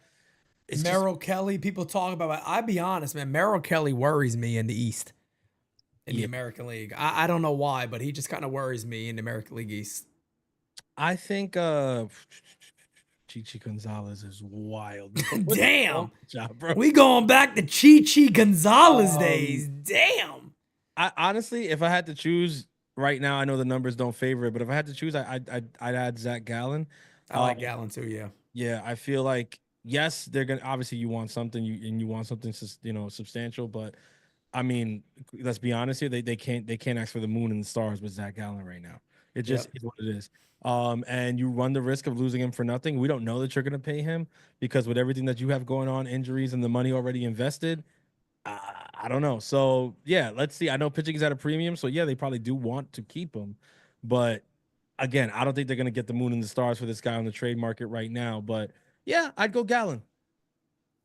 Merrill Kelly, people talk about it. I'll be honest, man. Merrill Kelly worries me in the East, in the American League. I don't know why, but he just kind of worries me in the American League East. I think Chichi Gonzalez is wild. Damn. Job, bro. We going back to Chichi Gonzalez days. Damn. I honestly, if I had to choose right now, I know the numbers don't favor it, but if I had to choose, I'd add Zach Gallen. I like Gallen too, yeah. Yeah, I feel like yes, they're gonna obviously you want something, you want something substantial, but I mean, let's be honest here, they can't ask for the moon and the stars with Zach Gallen right now. It just is what it is. And you run the risk of losing him for nothing. We don't know that you're gonna pay him because with everything that you have going on, injuries and the money already invested, I don't know. So yeah, let's see. I know pitching is at a premium, so yeah, they probably do want to keep him, but again, I don't think they're gonna get the moon and the stars for this guy on the trade market right now. But yeah, I'd go Gallen.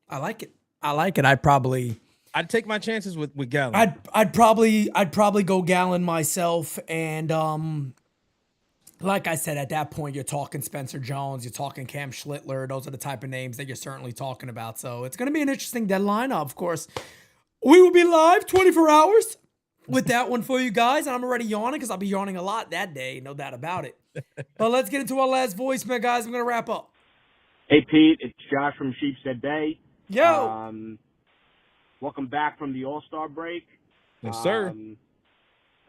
I like it. I'd take my chances with Gallen. I'd probably go Gallen myself, and like I said, at that point, you're talking Spencer Jones, you're talking Cam Schlittler. Those are the type of names that you're certainly talking about. So it's going to be an interesting deadline. Of course, we will be live 24 hours with that one for you guys. And I'm already yawning because I'll be yawning a lot that day. No doubt about it. But let's get into our last voicemail, guys. I'm going to wrap up. Hey, Pete. It's Josh from Sheepshead Bay. Yo. Welcome back from the All-Star break. Yes, sir.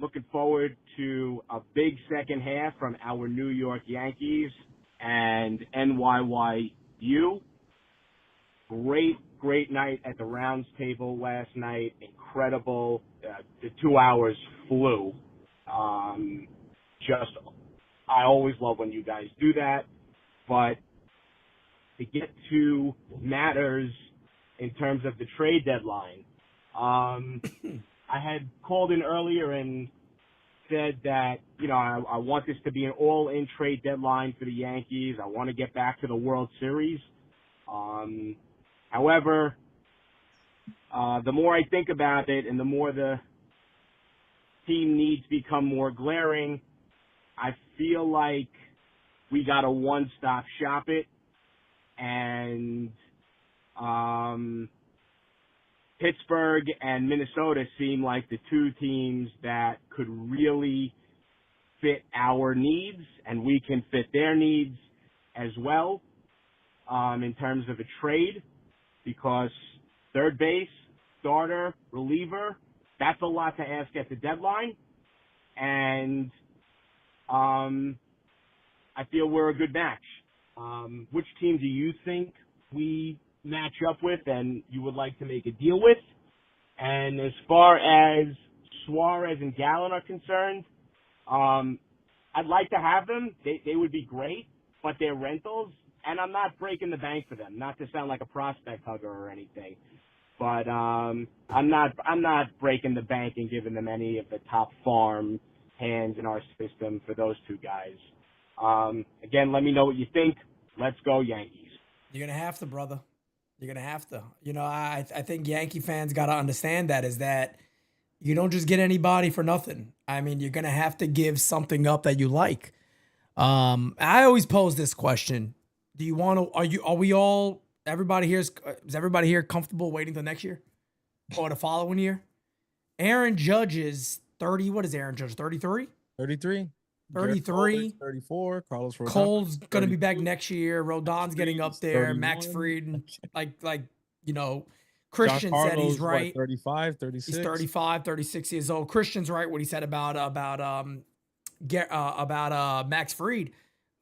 Looking forward to a big second half from our New York Yankees and NYYU. Great night at the rounds table last night. Incredible. The 2 hours flew. I always love when you guys do that. But to get to matters in terms of the trade deadline, I had called in earlier and said that, I want this to be an all-in trade deadline for the Yankees. I want to get back to the World Series. However, the more I think about it and the more the team needs become more glaring, I feel like we got to one-stop shop it. And Pittsburgh and Minnesota seem like the two teams that could really fit our needs, and we can fit their needs as well in terms of a trade, because third base, starter, reliever, that's a lot to ask at the deadline. And I feel we're a good match. Which team do you think we match up with and you would like to make a deal with? And as far as Suarez and Gallen are concerned, I'd like to have them. They would be great, but they're rentals, and I'm not breaking the bank for them. Not to sound like a prospect hugger or anything, but I'm not breaking the bank and giving them any of the top farm hands in our system for those two guys. Again, let me know what you think. Let's go Yankees. You're gonna have to, brother. You're gonna have to. You know, I think Yankee fans gotta understand that is that you don't just get anybody for nothing. I mean, you're gonna have to give something up that you like. I always pose this question: do you want to? Are we all? Everybody here is everybody here comfortable waiting till next year or the following year? Aaron Judge is 30. What is Aaron Judge? 33. 33. 33. 34. Carlos Rodon. Cole's gonna be back next year. Rodon's getting up there. 31. Max Fried, like you know, Christian said he's right. 35, 36. He's 35, 36 years old. Christian's right what he said about Max Fried.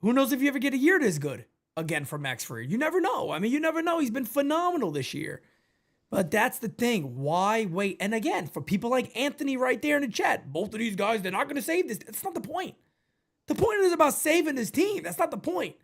Who knows if you ever get a year this good again from Max Fried? You never know. I mean, you never know. He's been phenomenal this year. But that's the thing. Why wait? And again, for people like Anthony right there in the chat, both of these guys, they're not going to save this. That's not the point. The point is about saving this team. That's not the point.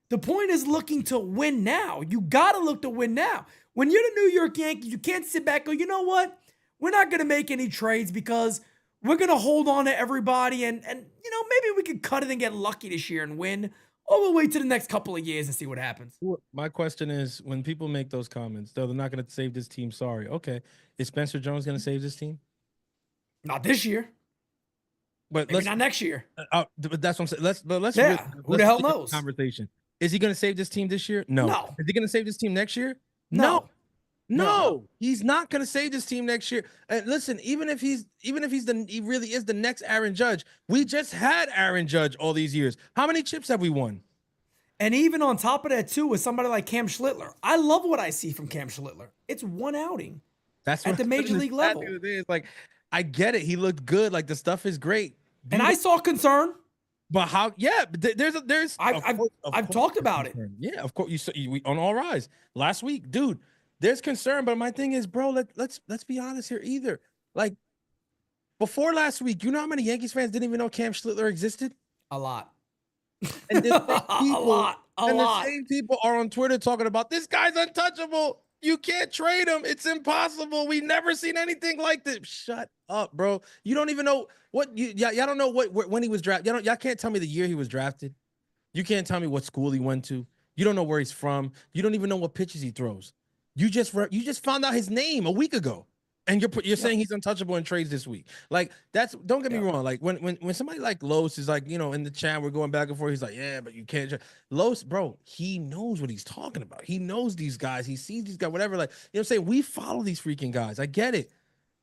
The point is looking to win now. You got to look to win now. When you're the New York Yankees, you can't sit back and go, you know what? We're not going to make any trades because we're going to hold on to everybody and you know, maybe we could cut it and get lucky this year and win. Or we'll wait till the next couple of years and see what happens. My question is, when people make those comments, they're not going to save this team. Sorry. Okay. Is Spencer Jones going to save this team? Not this year. But maybe not next year. But that's what I'm saying. Let's who the hell knows? Conversation. Is he going to save this team this year? No. Is he going to save this team next year? No. He's not going to save this team next year. And listen, even if he really is the next Aaron Judge. We just had Aaron Judge all these years. How many chips have we won? And even on top of that too, with somebody like Cam Schlittler, I love what I see from Cam Schlittler. It's one outing. That's at the major league level. It's like, I get it. He looked good. Like the stuff is great. And I saw concern. But how? Yeah, there's. I've talked about it. Yeah, of course. We on All Rise last week, dude. There's concern, but my thing is, bro. Let's be honest here. Either like before last week, you know how many Yankees fans didn't even know Cam Schlittler existed? A lot. And A lot. The same people are on Twitter talking about this guy's untouchable. You can't trade him. It's impossible. We've never seen anything like this. Shut up, bro. You don't even know what y'all don't know when he was drafted. Y'all can't tell me the year he was drafted. You can't tell me what school he went to. You don't know where he's from. You don't even know what pitches he throws. You just found out his name a week ago, and you're saying he's untouchable in trades this week. Like that's, don't get me wrong. Like when somebody like Los is like, you know, in the chat we're going back and forth. He's like, yeah, but you can't. Los, bro, he knows what he's talking about. He knows these guys. He sees these guys. Whatever. Like, you know what I'm saying? We follow these freaking guys. I get it,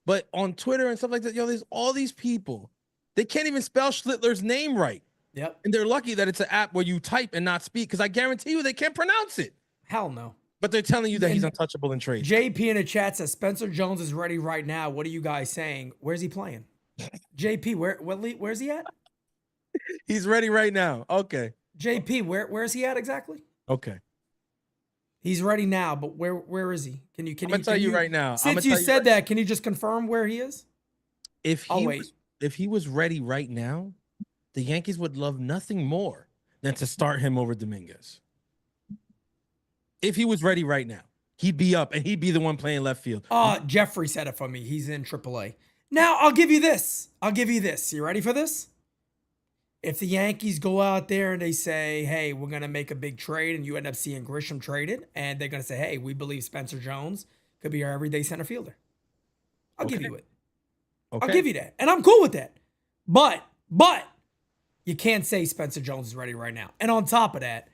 but on Twitter and stuff like that, there's all these people. They can't even spell Schlittler's name right. Yep. And they're lucky that it's an app where you type and not speak, because I guarantee you they can't pronounce it. Hell no. But they're telling you that he's untouchable in trade. JP in the chat says Spencer Jones is ready right now. What are you guys saying? Where's he playing? JP, where's he at? He's ready right now. Okay. JP, where's he at exactly? Okay. He's ready now, but where is he? I'm gonna tell you right now. Since you said that, can you just confirm where he is? If he was ready right now, the Yankees would love nothing more than to start him over Dominguez. If he was ready right now, he'd be up and he'd be the one playing left field. Jeffrey said it for me. He's in AAA. Now, I'll give you this. You ready for this? If the Yankees go out there and they say, hey, we're going to make a big trade, and you end up seeing Grisham traded, and they're going to say, hey, we believe Spencer Jones could be our everyday center fielder. I'll give you it. Okay. I'll give you that. And I'm cool with that. But you can't say Spencer Jones is ready right now. And on top of that,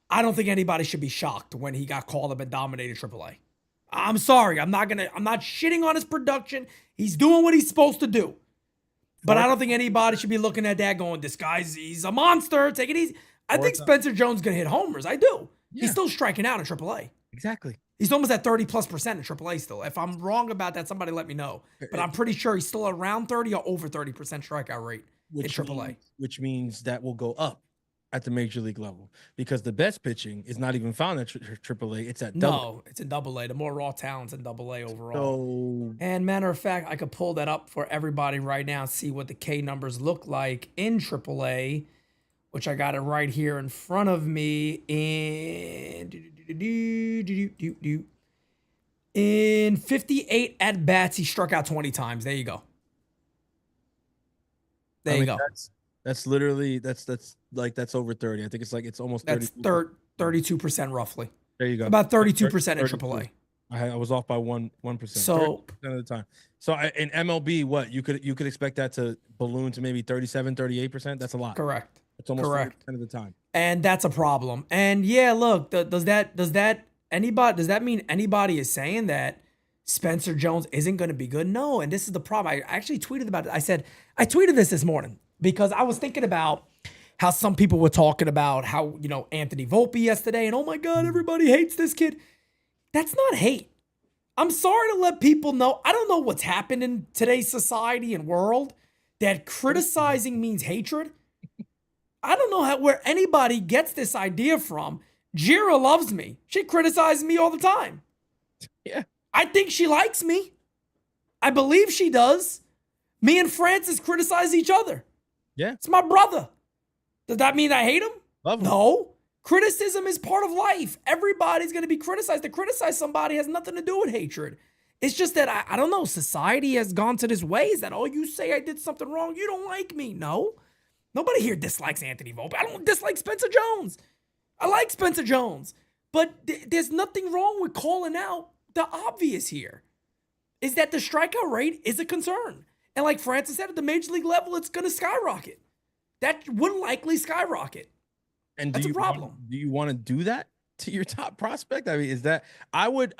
I don't think anybody should be shocked when he got called up and dominated AAA. I'm sorry. I'm not shitting on his production. He's doing what he's supposed to do. But I don't think anybody should be looking at that going, this guy's, he's a monster. Take it easy. I think Spencer Jones is going to hit homers. I do. Yeah. He's still striking out in AAA. Exactly. He's almost at 30+% in AAA still. If I'm wrong about that, somebody let me know. But I'm pretty sure he's still around 30 or over 30% strikeout rate in AAA. Which means that will go up at the major league level because the best pitching is not even found at AAA. It's at double. No, it's in AA. The more raw talent's in AA overall. So, and matter of fact, I could pull that up for everybody right now and see what the K numbers look like in AAA, which I got it right here in front of me. In 58 at bats, he struck out 20 times. There you go. There you go. That's literally that's over 30. I think it's almost 30. That's 32% roughly. There you go. About 32% in AAA. I was off by 1%. So 30% of the time. So in MLB, what you could expect that to balloon to maybe 37, 38%. That's a lot. Correct. It's almost correct 40% of the time. And that's a problem. And yeah, look, does that mean anybody is saying that Spencer Jones isn't going to be good? No. And this is the problem. I actually tweeted about it. I tweeted this morning because I was thinking about how some people were talking about how, Anthony Volpe yesterday and, oh my God, everybody hates this kid. That's not hate. I'm sorry to let people know. I don't know what's happened in today's society and world that criticizing means hatred. I don't know where anybody gets this idea from. Jira loves me. She criticizes me all the time. Yeah. I think she likes me. I believe she does. Me and Francis criticize each other. Yeah. It's my brother. Does that mean I hate him? Love him. No. Criticism is part of life. Everybody's going to be criticized. To criticize somebody has nothing to do with hatred. It's just that, I don't know, society has gone to this way. Is that, oh, you say I did something wrong, you don't like me. No. Nobody here dislikes Anthony Volpe. I don't dislike Spencer Jones. I like Spencer Jones. But there's nothing wrong with calling out the obvious here. Is that the strikeout rate is a concern. And like Francis said, at the major league level, it's going to skyrocket. That would likely skyrocket. And that's a problem. Do you want to do that to your top prospect? I mean, is that I would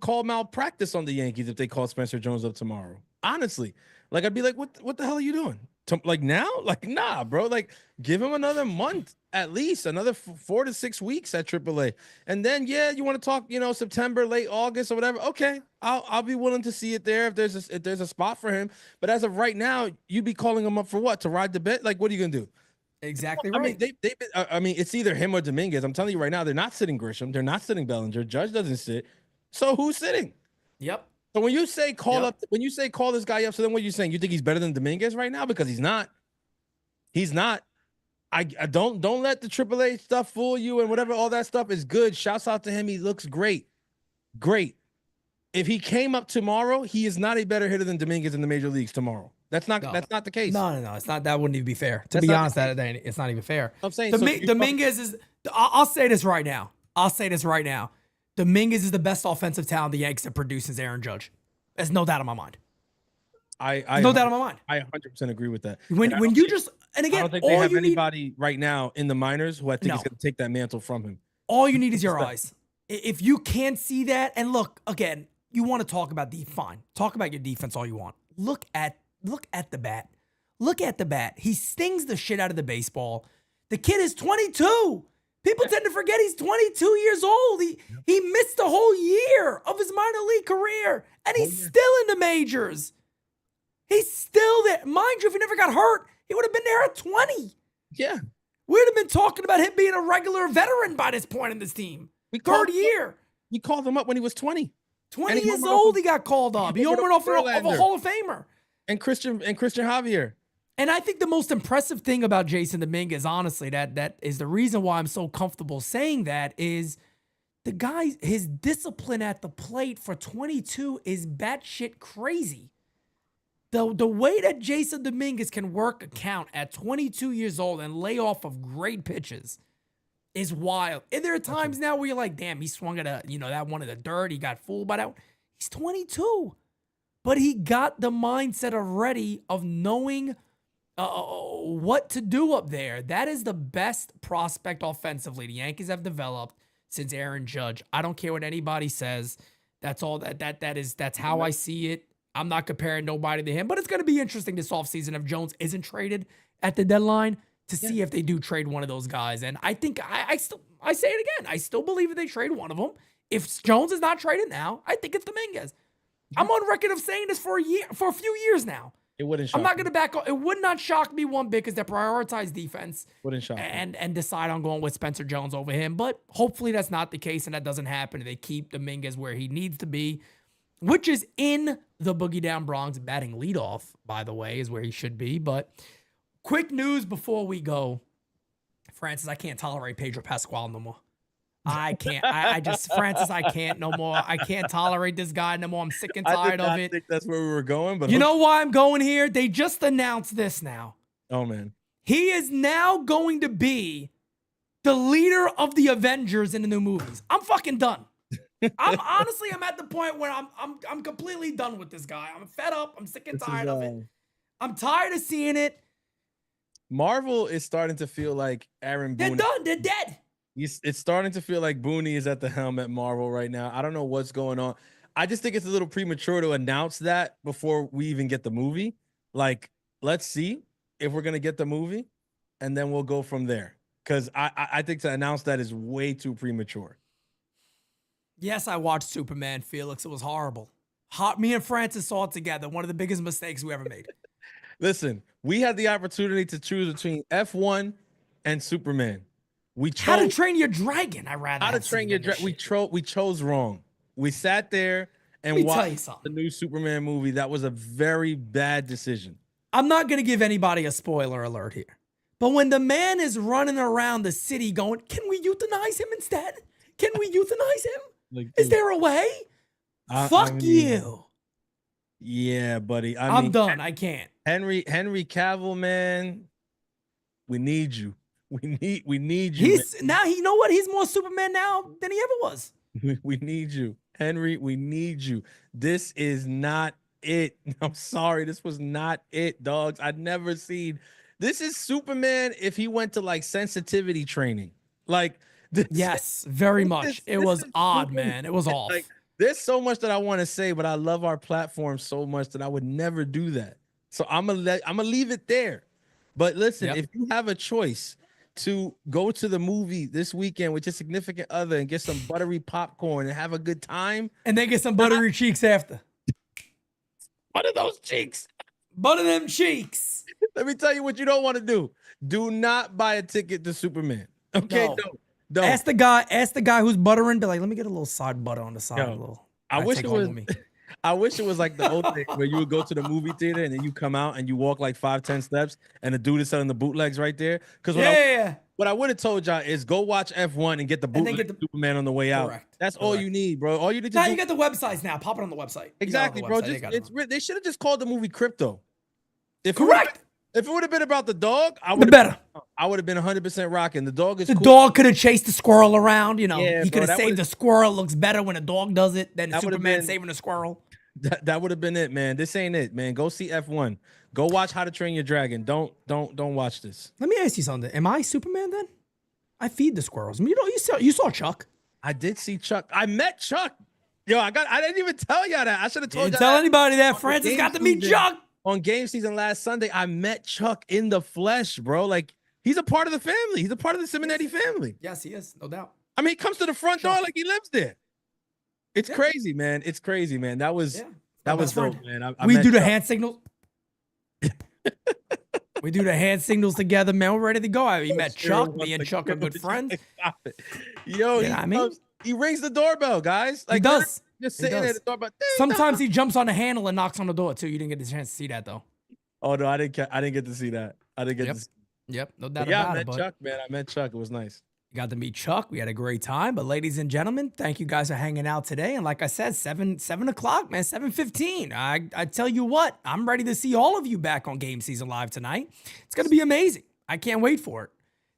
call malpractice on the Yankees if they call Spencer Jones up tomorrow. Honestly, like I'd be like, what the hell are you doing? Like now? Like, nah, bro. Like, give him another month at least, another 4 to 6 weeks at AAA, and then you want to talk, September, late August or whatever. Okay, I'll be willing to see it there if there's a spot for him. But as of right now, you'd be calling him up for what? To ride the bet? Like, what are you gonna do? Exactly right. I mean, it's either him or Dominguez. I'm telling you right now, they're not sitting Grisham. They're not sitting Bellinger. Judge doesn't sit. So who's sitting? Yep. So when you say call this guy up, so then what are you saying? You think he's better than Dominguez right now? Because he's not. He's not. I don't let the AAA stuff fool you and whatever. All that stuff is good. Shouts out to him. He looks great. Great. If he came up tomorrow, he is not a better hitter than Dominguez in the major leagues tomorrow. That's not the case. No. It's not. That wouldn't even be fair. To be honest, it's not even fair. I'm saying Dominguez is. I'll say this right now. Dominguez is the best offensive talent the Yankees have produced since Aaron Judge. There's no doubt in my mind. No doubt in my mind. I 100% agree with that. When you just, and again, I don't think they have anybody right now in the minors who I think is going to take that mantle from him. All you need is your eyes. If you can't see that, and look, again, you want to talk about fine. Talk about your defense all you want. Look at the bat. Look at the bat. He stings the shit out of the baseball. The kid is 22. People tend to forget he's 22 years old. He missed a whole year of his minor league career, and he's still in the majors. He's still there. Mind you, if he never got hurt, he would have been there at 20. Yeah. We would have been talking about him being a regular veteran by this point in this team. Third year. We called him up when he was 20. 20 years old, he got called up. He homered off of a Hall of Famer. And Christian Javier. And I think the most impressive thing about Jason Dominguez, honestly, that is the reason why I'm so comfortable saying that, is the guy, his discipline at the plate for 22 is batshit crazy. The way that Jason Dominguez can work a count at 22 years old and lay off of great pitches is wild. And there are times now where you're like, damn, he swung at that one in the dirt. He got fooled by that. He's 22. But he got the mindset already of knowing what to do up there. That is the best prospect offensively the Yankees have developed since Aaron Judge. I don't care what anybody says. That's all that's how I see it. I'm not comparing nobody to him, but it's going to be interesting this offseason if Jones isn't traded at the deadline to see if they do trade one of those guys. And I think I say it again. I still believe that they trade one of them. If Jones is not traded now, I think it's Dominguez. I'm on record of saying this for a few years now. It wouldn't shock I'm not going to back off. It would not shock me one bit because they prioritize defense. Wouldn't shock me. And decide on going with Spencer Jones over him. But hopefully that's not the case and that doesn't happen. They keep Dominguez where he needs to be, which is in the Boogie Down Bronx. Batting leadoff, by the way, is where he should be. But quick news before we go. Francis, I can't tolerate Pedro Pascual no more. I can't. Francis, I can't no more. I can't tolerate this guy no more. I'm sick and tired of it. I think that's where we were going. But you know why I'm going here? They just announced this now. Oh, man. He is now going to be the leader of the Avengers in the new movies. I'm fucking done. I'm at the point where I'm completely done with this guy. I'm fed up. I'm sick and tired of it. I'm tired of seeing it. Marvel is starting to feel like Aaron Boone. They're done. They're dead. It's starting to feel like Booney is at the helm at Marvel right now. I don't know what's going on. I just think it's a little premature to announce that before we even get the movie. Like, let's see if we're gonna get the movie, and then we'll go from there. Because I think to announce that is way too premature. Yes, I watched Superman, Felix. It was horrible. Me and Francis saw it together. One of the biggest mistakes we ever made. Listen, we had the opportunity to choose between F1 and Superman. How to Train Your Dragon. How to Train Your Dragon. We chose wrong. We sat there and watched the new Superman movie. That was a very bad decision. I'm not going to give anybody a spoiler alert here. But when the man is running around the city going, can we euthanize him instead? Can we euthanize him? Like, is there a way? Fuck you. Yeah, buddy. I'm done. I can't. Henry Cavill, man. We need you. We need you. Now you know what? He's more Superman now than he ever was. We need you. Henry, we need you. This is not it. I'm sorry. This was not it, dogs. I'd never seen. This is Superman if he went to like sensitivity training. Like yes, very much. It was odd, man. It was off. Like, there's so much that I want to say, but I love our platform so much that I would never do that. So I'm gonna leave it there. But listen, if you have a choice to go to the movie this weekend with your significant other and get some buttery popcorn and have a good time, and then get some buttery cheeks after. Butter those cheeks. Butter them cheeks. Let me tell you what you don't want to do. Do not buy a ticket to Superman. Okay, no. Don't. Ask the guy who's buttering. Be like, let me get a little side butter on the side. I wish it was like the old thing where you would go to the movie theater and then you come out and you walk like 5-10 steps and the dude is selling the bootlegs right there. Because what I would have told y'all is go watch F1 and get the bootleg Superman on the way out. That's all you need, bro. All you need to do. You got the websites now. Pop it on the website. Exactly, bro. They should have just called the movie Crypto. Correct. If it would have been about the dog, I would have been 100% rocking. The dog is the cool. dog could have chased the squirrel around. You know, he could have saved the squirrel. Looks better when a dog does it than Superman saving a squirrel. That would have been it, man. This ain't it, man. Go see F1. Go watch How to Train Your Dragon. Don't watch this. Let me ask you something. Am I Superman then? I feed the squirrels. I mean, you saw Chuck. I did see Chuck. I met Chuck. Yo, I didn't even tell y'all that. I should have told y'all. Tell anybody that. Francis got to meet Chuck. On game season last Sunday, I met Chuck in the flesh, bro. Like, he's a part of the family. He's a part of the Simonetti family. Yes, he is. No doubt. I mean, he comes to the front door like he lives there. It's crazy, man. It's crazy, man. That was dope, man. We do the hand signals. We do the hand signals together, man. We're ready to go. We met Chuck. Me and Chuck are good friends. Yo, he rings the doorbell, guys. Like, he does. Just sitting there at the doorbell. Sometimes he jumps on the handle and knocks on the door too. You didn't get the chance to see that though. Oh no, I didn't get to see that. I didn't get to see. Yep, no doubt about it. I met Chuck, man. I met Chuck. It was nice. Got to meet Chuck. We had a great time. But ladies and gentlemen, thank you guys for hanging out today. And like I said, 7 o'clock, man, 7:15. I tell you what, I'm ready to see all of you back on Game Season Live tonight. It's gonna be amazing. I can't wait for it.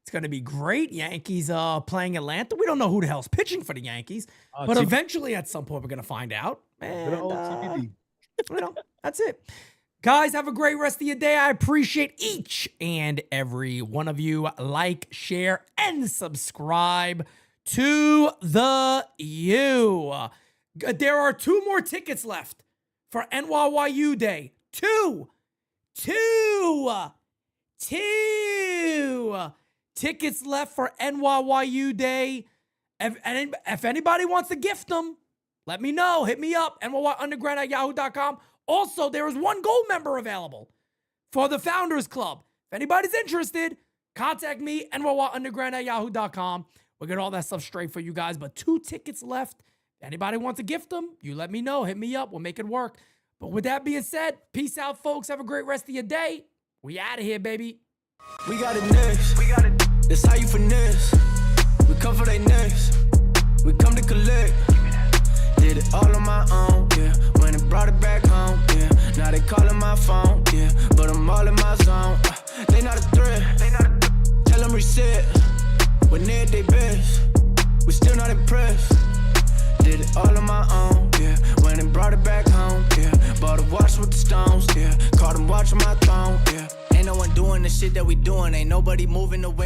It's going to be great. Yankees playing Atlanta. We don't know who the hell's pitching for the Yankees, but eventually at some point we're going to find out. And, that's it. Guys, have a great rest of your day. I appreciate each and every one of you. Like, share, and subscribe to the U. There are 2 more tickets left for NYYU Day. 2 tickets left for NYYU Day. If anybody wants to gift them, let me know. Hit me up, NYYunderground@yahoo.com. Also, there is 1 gold member available for the Founders Club. If anybody's interested, contact me, NYYunderground@yahoo.com. We'll get all that stuff straight for you guys. But 2 tickets left. If anybody wants to gift them, you let me know. Hit me up. We'll make it work. But with that being said, peace out, folks. Have a great rest of your day. We out of here, baby. We got it next. That's how you finesse. We come for they next. We come to collect. Did it all on my own, yeah. When it brought it back home, yeah. Now they calling my phone, yeah. But I'm all in my zone. They not a threat. Tell them reset. When they're at their best. We still not impressed. Did it all on my own, yeah. When it brought it back home, yeah. Bought a watch with the stones, yeah. Caught them watching my throne, yeah. Ain't no one doing the shit that we doing. Ain't nobody moving away.